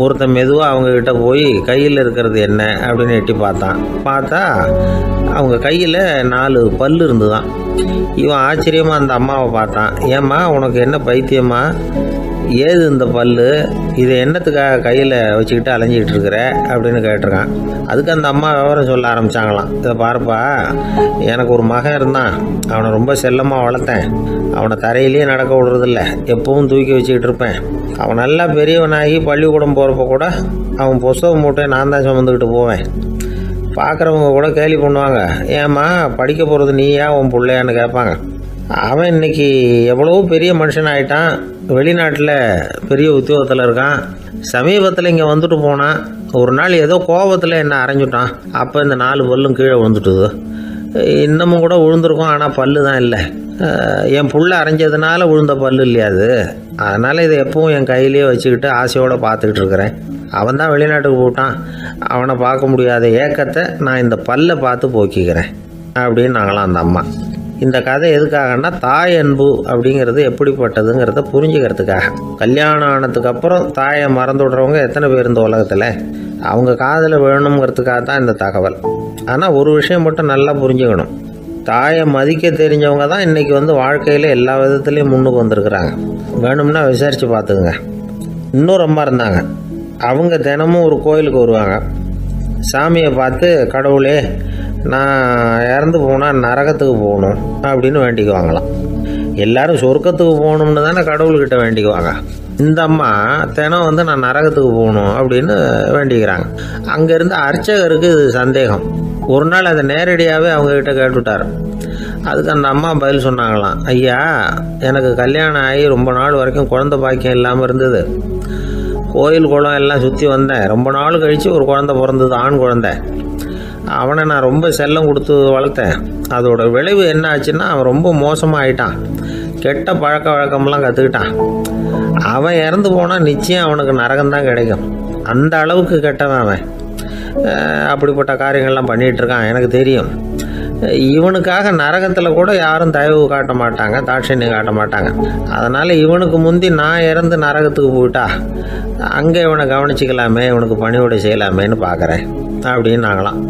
ஒருத்தன் மெதுவாக அவங்கக்கிட்ட போய் கையில் இருக்கிறது என்ன அப்படின்னு எட்டி பார்த்தா அவங்க கையில் 4 பல் இருந்துதான். இவன் ஆச்சரியமாக அந்த அம்மாவை பார்த்தான். ஏம்மா உனக்கு என்ன பைத்தியமா, ஏது இந்த பல்லு, இதை என்னத்துக்காக கையில் வச்சுக்கிட்டு அலைஞ்சிக்கிட்டு இருக்கிற அப்படின்னு கேட்டிருக்கான். அதுக்கு அந்த அம்மா விவரம் சொல்ல ஆரம்பித்தாங்களாம். இதை பாருப்பா, எனக்கு ஒரு மகன் இருந்தான், அவனை ரொம்ப செல்லமாக வளர்த்தேன். அவனை தரையிலேயே நடக்க விடுறதில்ல, எப்பவும் தூக்கி வச்சுக்கிட்டு இருப்பேன். அவன் நல்லா பெரியவனாகி பள்ளிக்கூடம் போகிறப்ப கூட அவன் புஸ்தக மூட்டையை நான் தான் சுமந்துக்கிட்டு போவேன். பார்க்குறவங்க கூட கேலி பண்ணுவாங்க, ஏம்மா படிக்க போகிறது நீயா உன் பிள்ளையான்னு கேட்பாங்க. அவன் இன்னைக்கு எவ்வளோ பெரிய மனுஷன் ஆகிட்டான், வெளிநாட்டில் பெரிய உத்தியோகத்தில் இருக்கான். சமீபத்தில் இங்கே வந்துட்டு போனான். ஒரு நாள் ஏதோ கோபத்தில் என்ன அரைஞ்சுட்டான். அப்போ இந்த 4 பல்லும் கீழே விழுந்துட்டுது. இன்னமும் கூட விழுந்திருக்கும், ஆனால் பல்லு தான் இல்லை. என் புள்ள அரைஞ்சதுனால விழுந்த பல்லு இல்லையா அது, அதனால் இதை எப்பவும் என் கையிலேயே வச்சுக்கிட்டு ஆசையோடு பார்த்துக்கிட்டு இருக்கிறேன். அவன் தான் வெளிநாட்டுக்கு போட்டான், அவனை பார்க்க முடியாத ஏக்கத்தை நான் இந்த பல்லை பார்த்து போக்கிக்கிறேன் அப்படின்னு நாங்களாம் அந்த அம்மா. இந்த கதை எதுக்காகன்னா, தாய் அன்பு அப்படிங்கிறது எப்படிப்பட்டதுங்கிறத புரிஞ்சுக்கிறதுக்காக. கல்யாணம் ஆனதுக்கு அப்புறம் தாயை மறந்து விடுறவங்க எத்தனை பேர் இந்த உலகத்தில், அவங்க காதில் வேணுங்கிறதுக்காக தான் இந்த தகவல். ஆனால் ஒரு விஷயம் மட்டும் நல்லா புரிஞ்சுக்கணும், தாயை மதிக்க தெரிஞ்சவங்க தான் இன்றைக்கி வாழ்க்கையில் எல்லா விதத்துலேயும் முன்னுக்கு வந்திருக்கிறாங்க. வேணும்னா விசாரித்து பார்த்துக்குங்க. இன்னொரு அம்மா இருந்தாங்க, அவங்க தினமும் ஒரு கோயிலுக்கு வருவாங்க. சாமியை பார்த்து, கடவுளே நான் இறந்து போனால் நரகத்துக்கு போகணும் அப்படின்னு வேண்டிக்குவாங்களாம். எல்லோரும் சொர்க்கத்துக்கு போகணும்னு தானே கடவுள்கிட்ட வேண்டிக்குவாங்க. இந்த அம்மா தினம் நான் நரகத்துக்கு போகணும் அப்படின்னு வேண்டிக்கிறாங்க. அங்கேருந்து அர்ச்சகருக்கு இது சந்தேகம். ஒரு நாள் அதை நேரடியாகவே அவங்கக்கிட்ட கேட்டுவிட்டார். அதுக்கு அந்த அம்மா பதில் சொன்னாங்களாம், ஐயா எனக்கு கல்யாணம் ஆகி ரொம்ப நாள் வரைக்கும் குழந்தை பாக்கியம் இல்லாமல் இருந்தது. கோயில் குளம் எல்லாம் சுற்றி வந்தேன். ரொம்ப நாள் கழித்து ஒரு குழந்தை பிறந்தது, ஆண் குழந்தை. அவனை நான் ரொம்ப செல்லம் கொடுத்து வளர்த்தேன். அதோட விளைவு என்ன ஆச்சுன்னா, அவன் ரொம்ப மோசமாக ஆகிட்டான். கெட்ட பழக்க வழக்கம்லாம் கற்றுக்கிட்டான். அவன் இறந்து போனால் நிச்சயம் அவனுக்கு நரகம்தான் கிடைக்கும். அந்த அளவுக்கு கெட்டவன் அவன். அப்படிப்பட்ட காரியங்கள்லாம் பண்ணிகிட்ருக்கான், எனக்கு தெரியும். இவனுக்காக நரகத்தில் கூட யாரும் தயவு காட்ட மாட்டாங்க, தாட்சண்யம் காட்ட மாட்டாங்க. அதனால் இவனுக்கு முந்தி நான் இறந்து நரகத்துக்கு போயிட்டா அங்கே இவனை கவனிச்சிக்கலாமே, இவனுக்கு பணிவிடை செய்யலாமேன்னு பார்க்குறேன் அப்படின்னு நாங்களாம்.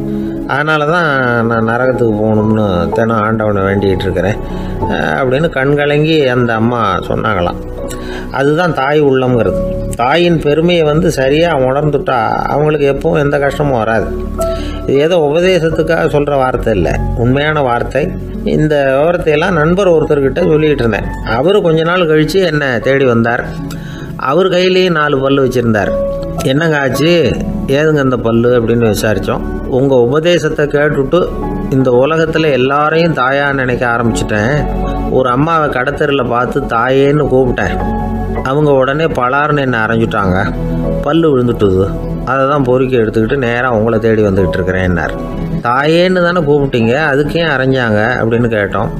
அதனால தான் நான் நரகத்துக்கு போகணும்னு தினம் ஆண்டவனை வேண்டிகிட்டு இருக்கிறேன் அப்படின்னு கண்கலங்கி அந்த அம்மா சொன்னாங்களாம். அதுதான் தாய் உள்ளம்ங்கிறது. தாயின் பெருமையை சரியாக உணர்ந்துட்டா அவங்களுக்கு எப்பவும் எந்த கஷ்டமும் வராது. இது ஏதோ உபதேசத்துக்காக சொல்கிற வார்த்தை இல்லை, உண்மையான வார்த்தை. இந்த விவரத்தையெல்லாம் நண்பர் ஒருத்தர்கிட்ட சொல்லிக்கிட்டு இருந்தேன். அவர் கொஞ்ச நாள் கழித்து என்னை தேடி வந்தார். அவர் கையிலேயே 4 பல் வச்சுருந்தார். என்னங்க ஆச்சு, ஏதுங்க இந்த பல்லு அப்படின்னு விசாரித்தோம். உங்கள் உபதேசத்தை கேட்டுவிட்டு இந்த உலகத்தில் எல்லாரையும் தாயாக நினைக்க ஆரம்பிச்சிட்டேன். ஒரு அம்மாவை கடத்தரில் பார்த்து தாயேன்னு கூப்பிட்டேன். அவங்க உடனே பலார்னு என்னை அரைஞ்சிட்டாங்க, பல்லு விழுந்துட்டுது. அதை தான் பொறுக்கி எடுத்துக்கிட்டு நேராக உங்களை தேடி வந்துக்கிட்டு இருக்கிறேன்னார். தாயேன்னு தானே கூப்பிட்டீங்க, அதுக்கு ஏன் அரைஞ்சாங்க அப்படின்னு கேட்டோம்.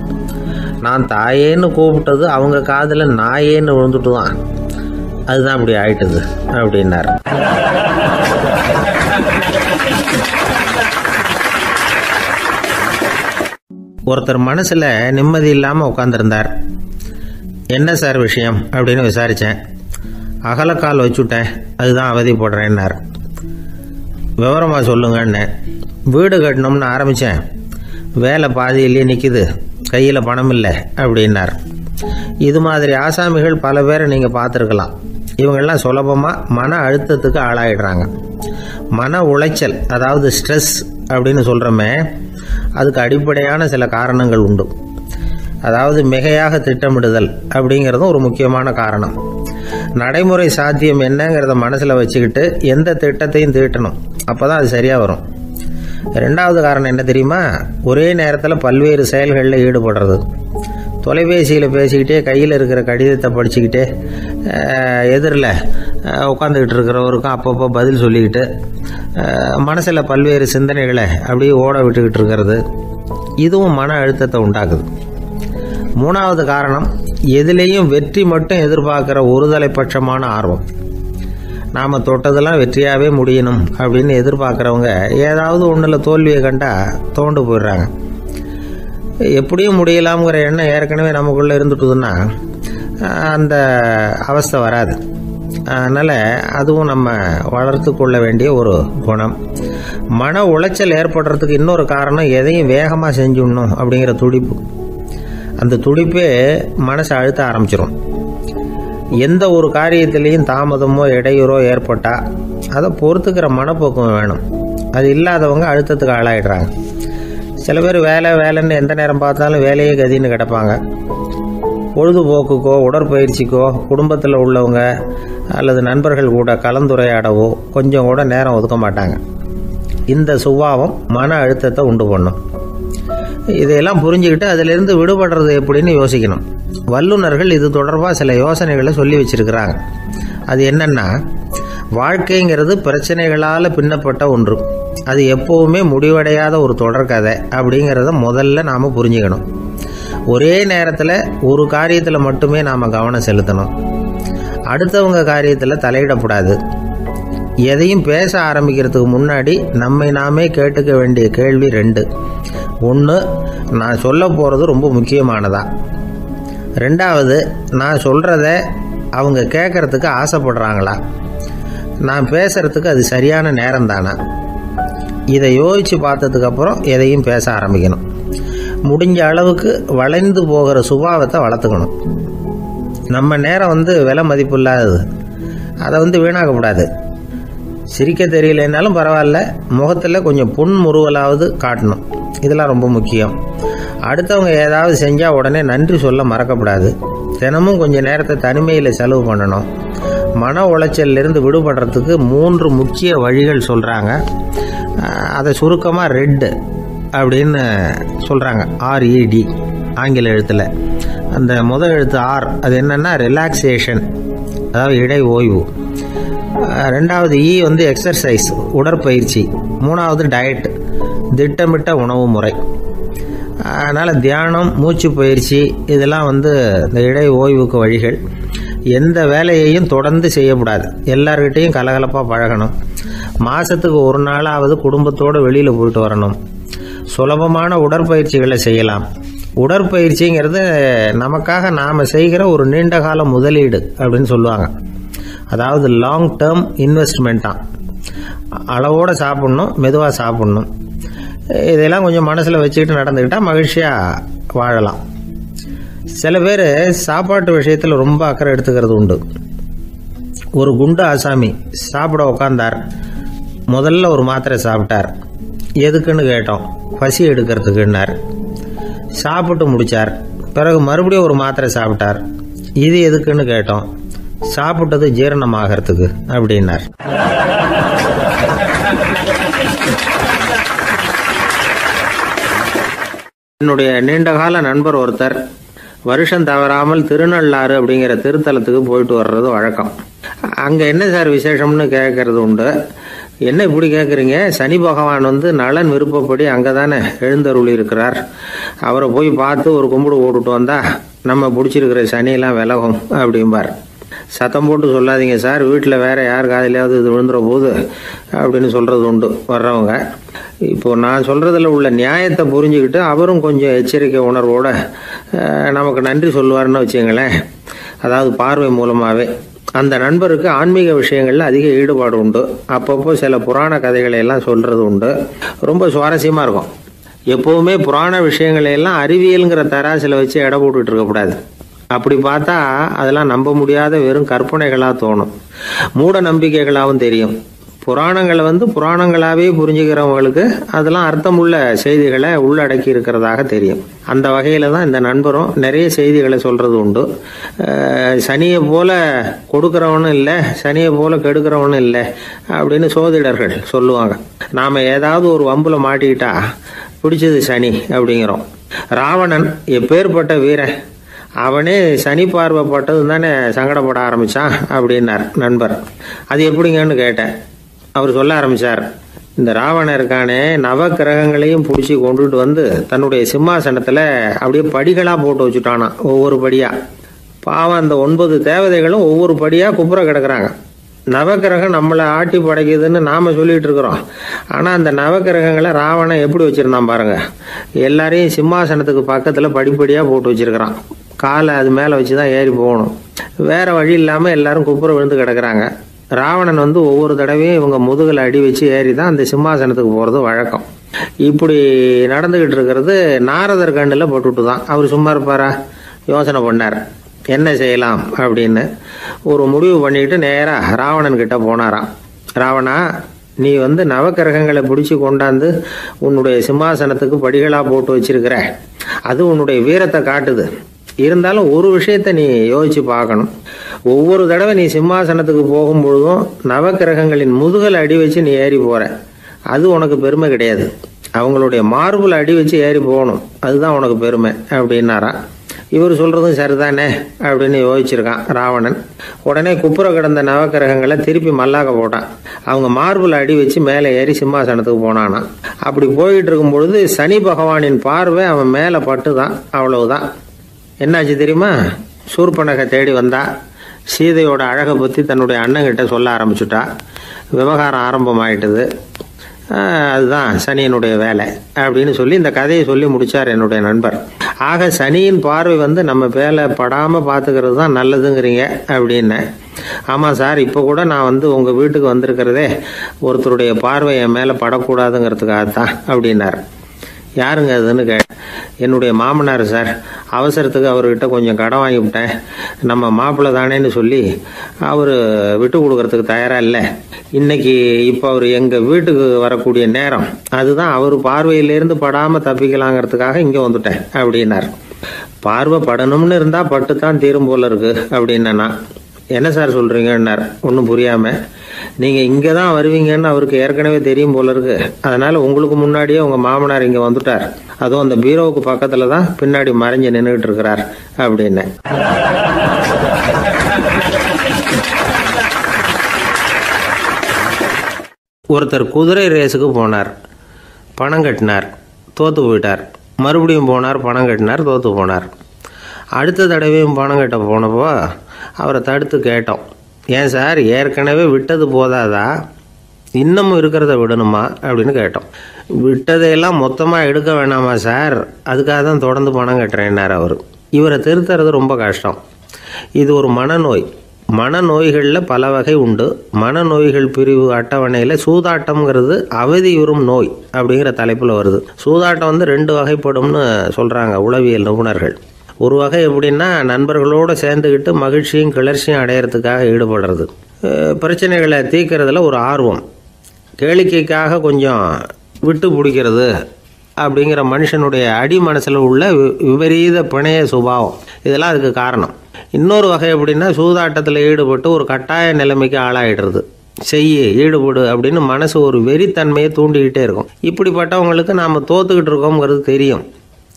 நான் தாயேன்னு கூப்பிட்டது அவங்க காதில் நாயேன்னு விழுந்துட்டு தான், அதுதான் அப்படி ஆயிட்டுது அப்படின்னார். ஒருத்தர் மனசில் நிம்மதி இல்லாமல் உட்காந்துருந்தார். என்ன சார் விஷயம் அப்படின்னு விசாரித்தேன். அகலக்கால் வச்சுட்டேன், அதுதான் அவதிப்படுறேன்னார். விவரமாக சொல்லுங்கன்னு. வீடு கட்டணும்னு ஆரம்பித்தேன், வேலை பாதியிலேயே நிற்கிது, கையில் பணம் இல்லை அப்படின்னார். இது மாதிரி ஆசாமிகள் பல பேரை நீங்கள் பார்த்துருக்கலாம். இவங்கெல்லாம் சுலபமாக மன அழுத்தத்துக்கு ஆளாயிடுறாங்க. மன உளைச்சல், அதாவது ஸ்ட்ரெஸ் அப்படின்னு சொல்கிறோமே, அதுக்கு அடிப்படையான சில காரணங்கள் உண்டு. அதாவது மிகையாக திட்டமிடுதல் அப்படிங்கிறதும் ஒரு முக்கியமான காரணம். நடைமுறை சாத்தியம் என்னங்கிறத மனசில் வச்சுக்கிட்டு எந்த திட்டத்தையும் தீட்டணும், அப்போ தான் அது சரியாக வரும். ரெண்டாவது காரணம் என்ன தெரியுமா? ஒரே நேரத்தில் பல்வேறு செயல்களில் ஈடுபடுறது. தொலைபேசியில் பேசிக்கிட்டே கையில் இருக்கிற கடிதத்தை படிச்சுக்கிட்டே எதிரில் உட்காந்துக்கிட்டு இருக்கிறவருக்கும் அப்பப்போ பதில் சொல்லிக்கிட்டு மனசில் பல்வேறு சிந்தனைகளை அப்படியே ஓட விட்டுக்கிட்டு இருக்கிறது, இதுவும் மன அழுத்தத்தை உண்டாக்குது. மூணாவது காரணம், எதிலேயும் வெற்றி மட்டும் எதிர்பார்க்குற ஒருதலைப்பட்சமான ஆர்வம். நாம் தொட்டதெல்லாம் வெற்றியாகவே முடியணும் அப்படின்னு எதிர்பார்க்குறவங்க ஏதாவது ஒன்றில் தோல்வியை கண்டால் தோண்டு போயிடுறாங்க. எப்படியும் முடியலாம்ங்கிற எண்ணம் ஏற்கனவே நமக்குள்ளே இருந்துட்டுதுன்னா அந்த அவஸ்தை வராது. அதனால் அதுவும் நம்ம வளர்த்து கொள்ள வேண்டிய ஒரு குணம். மன உளைச்சல் ஏற்படுறதுக்கு இன்னொரு காரணம், எதையும் வேகமாக செஞ்சுடணும் அப்படிங்கிற துடிப்பு. அந்த துடிப்பே மனசை அழுத்த ஆரம்பிச்சிடும். எந்த ஒரு காரியத்திலையும் தாமதமோ இடையூறோ ஏற்பட்டால் அதை பொறுத்துக்கிற மனப்போக்கம் வேணும். அது இல்லாதவங்க அழுத்தத்துக்கு ஆளாயிடுறாங்க. சில பேர் வேலைன்னு எந்த நேரம் பார்த்தாலும் வேலையே கதின்னு கிடப்பாங்க. பொழுதுபோக்குக்கோ உடற்பயிற்சிக்கோ குடும்பத்தில் உள்ளவங்க அல்லது நண்பர்கள் கூட கலந்துரையாடவோ கொஞ்சம் கூட நேரம் ஒதுக்க மாட்டாங்க. இந்த சுபாவம் மன அழுத்தத்தை உண்டு பண்ணும். இதையெல்லாம் புரிஞ்சுக்கிட்டு அதிலிருந்து விடுபடுறது எப்படின்னு யோசிக்கணும். வல்லுநர்கள் இது தொடர்பாக சில யோசனைகளை சொல்லி வச்சிருக்கிறாங்க. அது என்னன்னா, வாழ்க்கைங்கிறது பிரச்சனைகளால் பின்னப்பட்ட ஒன்று. அது எப்போவுமே முடிவடையாத ஒரு தொடர்கதை அப்படிங்கிறத முதல்ல நாம் புரிஞ்சுக்கணும். ஒரே நேரத்தில் ஒரு காரியத்தில் மட்டுமே நாம் கவனம் செலுத்தணும். அடுத்தவங்க காரியத்தில் தலையிடக்கூடாது. எதையும் பேச ஆரம்பிக்கிறதுக்கு முன்னாடி நம்மை நாமே கேட்டுக்க வேண்டிய கேள்வி 2. 1, நான் சொல்ல போகிறது ரொம்ப முக்கியமானதா? 2வது, நான் சொல்கிறத அவங்க கேட்கறதுக்கு ஆசைப்படுறாங்களா? நான் பேசுகிறதுக்கு அது சரியான நேரம் தானா? இதை யோசித்து பார்த்ததுக்கப்புறம் எதையும் பேச ஆரம்பிக்கணும். முடிஞ்ச அளவுக்கு வளைந்து போகிற சுபாவத்தை வளர்த்துக்கணும். நம்ம நேரம் விலை மதிப்பு இல்லாதது, அதை வீணாக்கக்கூடாது. சிரிக்க தெரியலைன்னாலும் பரவாயில்ல, முகத்தில் கொஞ்சம் புன்முறுவலாவது காட்டணும். இதெல்லாம் ரொம்ப முக்கியம். அடுத்தவங்க ஏதாவது செஞ்சால் உடனே நன்றி சொல்ல மறக்கக்கூடாது. தினமும் கொஞ்சம் நேரத்தை தனிமையில் செலவு பண்ணணும். மன உளைச்சலிருந்து விடுபடுறதுக்கு 3 முக்கிய வழிகள் சொல்கிறாங்க. அதை சுருக்கமாக ரெட் அப்படின்னு சொல்கிறாங்க. RED ஆங்கில எழுத்தில். அந்த முதல் எழுத்து R, அது என்னென்னா ரிலாக்ஸேஷன், அதாவது இடை ஓய்வு. 2வது E எக்ஸர்சைஸ், உடற்பயிற்சி. 3வது டயட், திட்டமிட்ட உணவு முறை. அதனால் தியானம், மூச்சு பயிற்சி இதெல்லாம் இந்த இடை ஓய்வுக்கு வழிகள். எந்த வேலையையும் தொடர்ந்து செய்யக்கூடாது. எல்லார்கிட்டையும் கலகலப்பாக பழகணும். மாதத்துக்கு ஒரு நாளாவது குடும்பத்தோடு வெளியில் போயிட்டு வரணும். சுலபமான உடற்பயிற்சிகளை செய்யலாம். உடற்பயிற்சிங்கிறது நமக்காக நாம் செய்கிற ஒரு நீண்டகால முதலீடு அப்படின்னு சொல்லுவாங்க. அதாவது லாங் டேர்ம் இன்வெஸ்ட்மெண்ட்டாக. அளவோடு சாப்பிட்ணும், மெதுவாக சாப்பிட்ணும். இதெல்லாம் கொஞ்சம் மனசில் வச்சுக்கிட்டு நடந்துக்கிட்டால் மகிழ்ச்சியாக வாழலாம். சில பேர் சாப்பாட்டு விஷயத்தில் ரொம்ப அக்கறை எடுத்துக்கிறது உண்டு. ஒரு குண்டு ஆசாமி சாப்பிட உக்காந்தார். முதல்ல ஒரு மாத்திரை சாப்பிட்டார். எதுக்குன்னு கேட்டோம். பசி எடுக்கிறதுக்குன்னார். சாப்பிட்டு முடித்தார். பிறகு மறுபடியும் ஒரு மாத்திரை சாப்பிட்டார். இது எதுக்குன்னு கேட்டோம். சாப்பிட்டது ஜீரணமாகறதுக்கு அப்படின்னார். என்னுடைய நீண்டகால நண்பர் ஒருத்தர் வருஷம் தவறாமல் திருநள்ளாறு அப்படிங்கிற திருத்தலத்துக்கு போயிட்டு வர்றது வழக்கம். அங்கே என்ன சார் விசேஷம்னு கேட்கறது உண்டு. என்ன இப்படி கேட்குறீங்க? சனி பகவான் நலன் விருப்பப்படி அங்கே தானே எழுந்தருளி இருக்கிறார். அவரை போய் பார்த்து ஒரு கும்பிடு ஓட்டுட்டு வந்தா நம்ம பிடிச்சிருக்கிற சனியெல்லாம் விலகும் அப்படிம்பார். சத்தம் போட்டு சொல்லாதீங்க சார், வீட்டில் வேற யார் காதிலாவது இது விழுந்துற போது அப்படின்னு சொல்கிறது உண்டு வர்றவங்க. இப்போது நான் சொல்கிறதுல உள்ள நியாயத்தை புரிஞ்சுக்கிட்டு அவரும் கொஞ்சம் எச்சரிக்கை உணர்வோடு நமக்கு நன்றி சொல்லுவார்னு வச்சுங்களேன். அதாவது பார்வை மூலமாகவே. அந்த நண்பருக்கு ஆன்மீக விஷயங்களில் அதிக ஈடுபாடு உண்டு. அப்பப்போ சில புராண கதைகளை எல்லாம் சொல்கிறது உண்டு. ரொம்ப சுவாரஸ்யமாக இருக்கும். எப்போவுமே புராண விஷயங்களையெல்லாம் அறிவியலுங்கிற தராசில் வச்சு எடை போட்டுக்கிட்டு இருக்கக்கூடாது. அப்படி பார்த்தா அதெல்லாம் நம்ப முடியாத வெறும் கற்பனைகளாக தோணும், மூட நம்பிக்கைகளாகவும் தெரியும். புராணங்களை புராணங்களாகவே புரிஞ்சுக்கிறவங்களுக்கு அதெல்லாம் அர்த்தமுள்ள செய்திகளை உள்ளடக்கி இருக்கிறதாக தெரியும். அந்த வகையில் தான் இந்த நண்பரும் நிறைய செய்திகளை சொல்கிறது உண்டு. சனியை போல கொடுக்குறவனும் இல்லை, சனியை போல கெடுக்கிறவனும் இல்லை அப்படின்னு சோதிடர்கள் சொல்லுவாங்க. நாம் ஏதாவது ஒரு வம்புல மாட்டிக்கிட்டா பிடிச்சது சனி அப்படிங்கிறோம். ராவணன் எப்பேற்பட்ட வீரன், அவனே சனி பார்வைப்பட்டது தானே சங்கடப்பட ஆரம்பித்தான் அப்படின்னார் நண்பர். அது எப்படிங்கன்னு கேட்டேன். அவர் சொல்ல ஆரம்பித்தார், இந்த ராவணன் இருக்கானே நவ கிரகங்களையும் பிடிச்சி கொண்டுட்டு தன்னுடைய சிம்மாசனத்தில் அப்படியே படிகளாக போட்டு வச்சுட்டானா, ஒவ்வொரு படியாக. பாவம் அந்த 9 தேவதைகளும் ஒவ்வொரு படியாக குப்புற கிடக்குறாங்க. நவக்கிரகம் நம்மளை ஆட்டி படைக்குதுன்னு நாம் சொல்லிகிட்டு இருக்கிறோம். ஆனால் அந்த நவக்கிரகங்களை ராவணன் எப்படி வச்சுருந்தான் பாருங்கள். எல்லாரையும் சிம்மாசனத்துக்கு பக்கத்தில் படிப்படியாக போட்டு வச்சுருக்கிறான். காலை அது மேலே வச்சு தான் ஏறி போகணும். வேறு வழி இல்லாமல் எல்லாரும் குப்புற விழுந்து கிடக்குறாங்க. ராவணன் ஒவ்வொரு தடவையும் இவங்க முதுகில் அடி வச்சு ஏறி தான் அந்த சிம்மாசனத்துக்கு போகிறது வழக்கம். இப்படி நடந்துக்கிட்டு இருக்கிறது நாரதர் கண்ணில் போட்டுவிட்டு தான். அவர் சும்மா இருப்பாரா? யோசனை பண்ணார் என்ன செய்யலாம் அப்படின்னு. ஒரு முடிவு பண்ணிட்டு நேராக ராவணன் கிட்ட போனாராம். ராவணா, நீ நவக்கிரகங்களை பிடிச்சி கொண்டாந்து உன்னுடைய சிம்மாசனத்துக்கு படிகளாக போட்டு வச்சிருக்கிற, அது உன்னுடைய வீரத்தை காட்டுது. இருந்தாலும் ஒரு விஷயத்தை நீ யோசிச்சு பார்க்கணும். ஒவ்வொரு தடவை நீ சிம்மாசனத்துக்கு போகும்பொழுதும் நவக்கிரகங்களின் முதுகல் அடி வச்சு நீ ஏறி போற, அது உனக்கு பெருமை கிடையாது. அவங்களுடைய மார்புல அடி வச்சு ஏறி போகணும், அதுதான் உனக்கு பெருமை அப்படின்னாராம். இவர் சொல்றதும் சரிதானே அப்படின்னு யோசிச்சிருக்கான் ராவணன். உடனே குப்புற கிடந்த நவக்கிரகங்களை திருப்பி மல்லாக்க போட்டான். அவங்க மார்புல அடி வச்சு மேலே ஏறி சிம்மாசனத்துக்கு போனானா. அப்படி போயிட்டு இருக்கும் பொழுது சனி பகவானின் பார்வை அவன் மேலே பட்டுதான். அவ்வளவுதான். என்னாச்சு தெரியுமா? சூர்பனகை தேடி வந்தா. சீதையோட அழகை பற்றி தன்னுடைய அண்ணங்கிட்ட சொல்ல ஆரம்பிச்சுட்டா. விவகாரம் ஆரம்பமாயிட்டது. அதுதான் சனியினுடைய வேலை அப்படின்னு சொல்லி இந்த கதையை சொல்லி முடிச்சார் என்னுடைய நண்பர். ஆக சனியின் பார்வை நம்ம மேலே படாமல் பார்த்துக்கிறது தான் நல்லதுங்கிறீங்க அப்படின்னு. ஆமாம் சார், இப்போ கூட நான் உங்கள் வீட்டுக்கு வந்திருக்கிறதே ஒருத்தருடைய பார்வை என் மேலே படக்கூடாதுங்கிறதுக்காகத்தான் அப்படின்னார். யாருங்க அதுன்னு என்னுடைய மாமனார் சார். அவசரத்துக்கு அவர்கிட்ட கொஞ்சம் கடன் வாங்கிவிட்டேன். நம்ம மாப்பிள்ளை தானேன்னு சொல்லி அவர் விட்டு கொடுக்கறதுக்கு தயாராக இல்லை. இன்னைக்கு இப்போ அவர் எங்கள் வீட்டுக்கு வரக்கூடிய நேரம், அதுதான் அவர் பார்வையிலேருந்து படாமல் தப்பிக்கலாங்கிறதுக்காக இங்கே வந்துட்டேன் அப்படின்னார். பார்வை படணும்னு இருந்தால் பட்டு தான் தீரும் போல இருக்கு அப்படின்னா. என்ன சார் சொல்கிறீங்கன்னார் ஒன்றும் புரியாமல். நீங்கள் இங்கே தான் வருவீங்கன்னு அவருக்கு ஏற்கனவே தெரியும் போல இருக்கு. அதனால் உங்களுக்கு முன்னாடியே உங்கள் மாமனார் இங்கே வந்துட்டார். அதுவும் அந்த பீரோவுக்கு பக்கத்தில் தான் பின்னாடி மறைஞ்சு நின்றுட்டு இருக்கிறார் அப்படின்னு. ஒருத்தர் குதிரை ரேஸுக்கு போனார். பணம் கட்டினார், தோற்று போயிட்டார். மறுபடியும் போனார், பணம் கட்டினார், தோற்று போனார். அடுத்த தடவையும் பணம் கட்ட போனப்போ அவரை தடுத்து கேட்டோம், ஏன் சார் ஏற்கனவே விட்டது போதாதா, இன்னமும் இருக்கிறத விடணுமா அப்படின்னு கேட்டோம். விட்டதையெல்லாம் மொத்தமாக எடுக்க வேணாமா சார், அதுக்காக தான் தொடர்ந்து பணம் கட்டுறேன்னார் அவர். இவரை திருத்துறது ரொம்ப கஷ்டம். இது ஒரு மனநோய். மனநோய்களில் பல வகை உண்டு. மனநோய்கள் பிரிவு அட்டவணையில் சூதாட்டம்ங்கிறது அவதியுறும் நோய் அப்படிங்கிற தலைப்பில் வருது. சூதாட்டம் 2 வகைப்படும்னு சொல்கிறாங்க உளவியல் நிபுணர்கள். ஒரு வகை எப்படின்னா, நண்பர்களோடு சேர்ந்துக்கிட்டு மகிழ்ச்சியும் கிளர்ச்சியும் அடையிறதுக்காக ஈடுபடுறது. பிரச்சனைகளை தீர்க்கறதுல ஒரு ஆர்வம், கேளிக்கைக்காக கொஞ்சம் விட்டு பிடிக்கிறது அப்படிங்கிற மனுஷனுடைய அடி மனசில் உள்ள விபரீத பிணைய சுபாவம், இதெல்லாம் அதுக்கு காரணம். இன்னொரு வகை எப்படின்னா, சூதாட்டத்தில் ஈடுபட்டு ஒரு கட்டாய நிலைமைக்கு ஆளாயிடுறது. ஈடுபடு அப்படின்னு மனசு ஒரு வெறித்தன்மையை தூண்டிக்கிட்டே இருக்கும். இப்படிப்பட்டவங்களுக்கு நாம் தோத்துக்கிட்டு இருக்கோங்கிறது தெரியும்,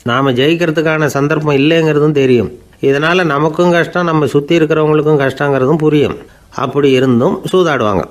நாம் ஜெயிக்கிறதுக்கான சந்தர்ப்பம் இல்லைங்கிறதும் தெரியும். இதனால் நமக்கும் கஷ்டம், நம்ம சுற்றி இருக்கிறவங்களுக்கும் கஷ்டங்கிறதும் புரியும். அப்படி இருந்தும் சூதாடுவாங்க.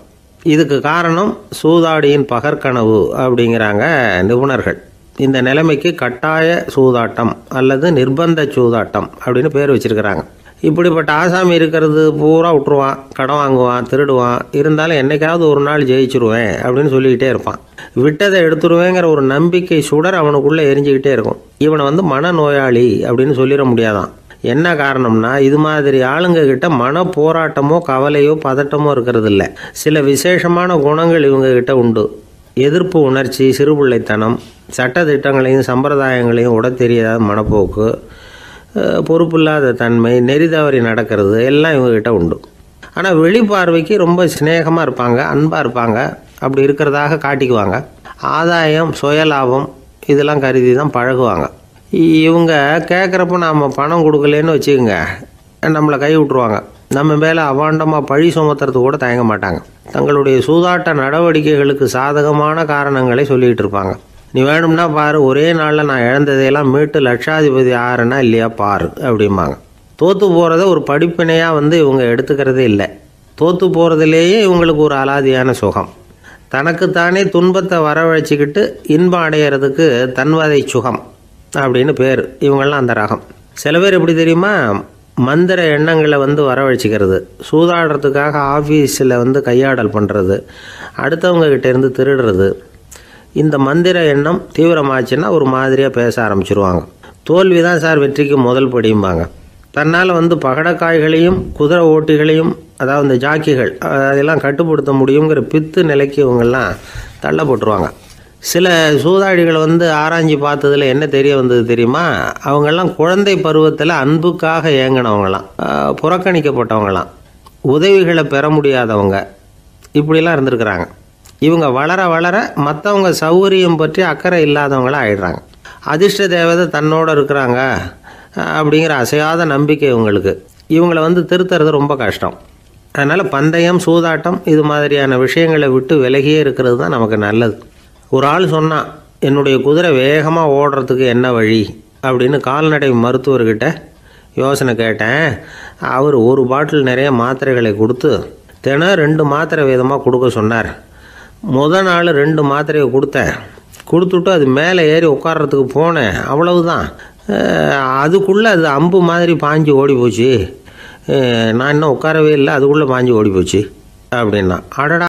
இதுக்கு காரணம் சூதாடியின் பகற்கனவு அப்படிங்கிறாங்க நிபுணர்கள். இந்த நிலைமைக்கு கட்டாய சூதாட்டம் அல்லது நிர்பந்த சூதாட்டம் அப்படின்னு பேர் வச்சிருக்கிறாங்க. இப்படிப்பட்ட ஆசாமி இருக்கிறது பூரா விட்டுருவான், கடன் வாங்குவான், திருடுவான். இருந்தாலும் என்னைக்காவது ஒரு நாள் ஜெயிச்சிருவேன் அப்படின்னு சொல்லிக்கிட்டே இருப்பான். விட்டதை எடுத்துருவேங்கிற ஒரு நம்பிக்கை சுடர் அவனுக்குள்ளே எரிஞ்சிக்கிட்டே இருக்கும். இவனை மனநோயாளி அப்படின்னு சொல்லிட முடியாதான். என்ன காரணம்னா, இது மாதிரி ஆளுங்க கிட்ட மன போராட்டமோ கவலையோ பதட்டமோ இருக்கிறது இல்லை. சில விசேஷமான குணங்கள் இவங்க கிட்ட உண்டு. எதிர்ப்பு உணர்ச்சி, சிறுபிள்ளைத்தனம், சட்ட திட்டங்களையும் சம்பிரதாயங்களையும் உட தெரியாத மனப்போக்கு, பொறுப்பில்லாத தன்மை, நெறிதவறி நடக்கிறது எல்லாம் இவங்ககிட்ட உண்டு. ஆனால் வெளிப்பார்வைக்கு ரொம்ப சிநேகமாக இருப்பாங்க, அன்பாக இருப்பாங்க. அப்படி இருக்கிறதாக காட்டிக்குவாங்க. ஆதாயம், சுயலாபம் இதெல்லாம் கருதி தான் பழகுவாங்க. இவங்க கேட்குறப்ப நாம் பணம் கொடுக்கலன்னு வச்சுக்கோங்க, நம்மளை கை விட்ருவாங்க. நம்ம மேலே அவாண்டமாக பழி சுமத்துறது கூட தயங்க மாட்டாங்க. தங்களுடைய சூதாட்ட நடவடிக்கைகளுக்கு சாதகமான காரணங்களை சொல்லிகிட்டு இருப்பாங்க. நீ வேணும்னா பாரு, ஒரே நாளில் நான் இழந்ததையெல்லாம் மீட்டு லட்சாதிபதி ஆறேன்னா இல்லையா பாரு அப்படிம்பாங்க. தோற்று போகிறத ஒரு படிப்பினையாக இவங்க எடுத்துக்கிறதே இல்லை. தோற்று போகிறதுலேயே இவங்களுக்கு ஒரு அலாதியான சுகம். தனக்குத்தானே துன்பத்தை வரவழைச்சிக்கிட்டு இன்பம் அடையிறதுக்கு தன்வதை சுகம் அப்படின்னு பேர். இவங்கெல்லாம் அந்த ரகம். சில பேர் எப்படி தெரியுமா, மந்திர எண்ணங்களை வரவழைச்சிக்கிறது, சூதாடுறதுக்காக ஆஃபீஸில் கையாடல் பண்ணுறது, அடுத்தவங்ககிட்டேருந்து திருடுறது. இந்த மந்திர எண்ணம் தீவிரமாச்சுன்னா ஒரு மாதிரியாக பேச ஆரம்பிச்சிருவாங்க. தோல்வி தான் சார் வெற்றிக்கு முதல் படியும்பாங்க. தன்னால் பகடக்காய்களையும் குதிரை ஓட்டிகளையும், அதாவது இந்த ஜாக்கிகள், அதெல்லாம் கட்டுப்படுத்த முடியுங்கிற பித்து நிலைக்கு இவங்கெல்லாம் தள்ளப்பட்டுருவாங்க. சில சூதாடிகளை ஆராய்ச்சி பார்த்ததில் என்ன தெரிய வந்தது தெரியுமா, அவங்கெல்லாம் குழந்தை பருவத்தில் அன்புக்காக ஏங்கினவங்களாம், புறக்கணிக்கப்பட்டவங்களாம், உதவிகளை பெற முடியாதவங்க, இப்படிலாம் இருந்திருக்கிறாங்க. இவங்க வளர வளர மற்றவங்க சௌகரியம் பற்றி அக்கறை இல்லாதவங்களாக ஆயிடுறாங்க. அதிர்ஷ்ட தேவதை தன்னோடு இருக்கிறாங்க அப்படிங்கிற அசையாத நம்பிக்கை இவங்களுக்கு. இவங்களை திருத்துறது ரொம்ப கஷ்டம். அதனால் பந்தயம், சூதாட்டம் இது மாதிரியான விஷயங்களை விட்டு விலகியே இருக்கிறது தான் நமக்கு நல்லது. ஒரு ஆள் சொன்னான், என்னுடைய குதிரை வேகமாக ஓடுறதுக்கு என்ன வழி அப்படின்னு கால்நடை மருத்துவர்கிட்ட யோசனை கேட்டேன். அவர் ஒரு பாட்டில் நிறைய மாத்திரைகளை கொடுத்து தினம் 2 மாத்திரை விதமாக கொடுக்க சொன்னார். முதல் நாள் 2 மாத்திரையை கொடுத்துட்டு அது மேலே ஏறி உட்கார்றதுக்கு போனேன். அவ்வளவுதான். அதுக்குள்ளே அது அம்பு மாதிரி பாஞ்சு ஓடி போச்சு. நான் இன்னும் உட்காரவே இல்லை, அதுக்குள்ளே பாஞ்சு ஓடி போச்சு அப்படின்னா. அடடா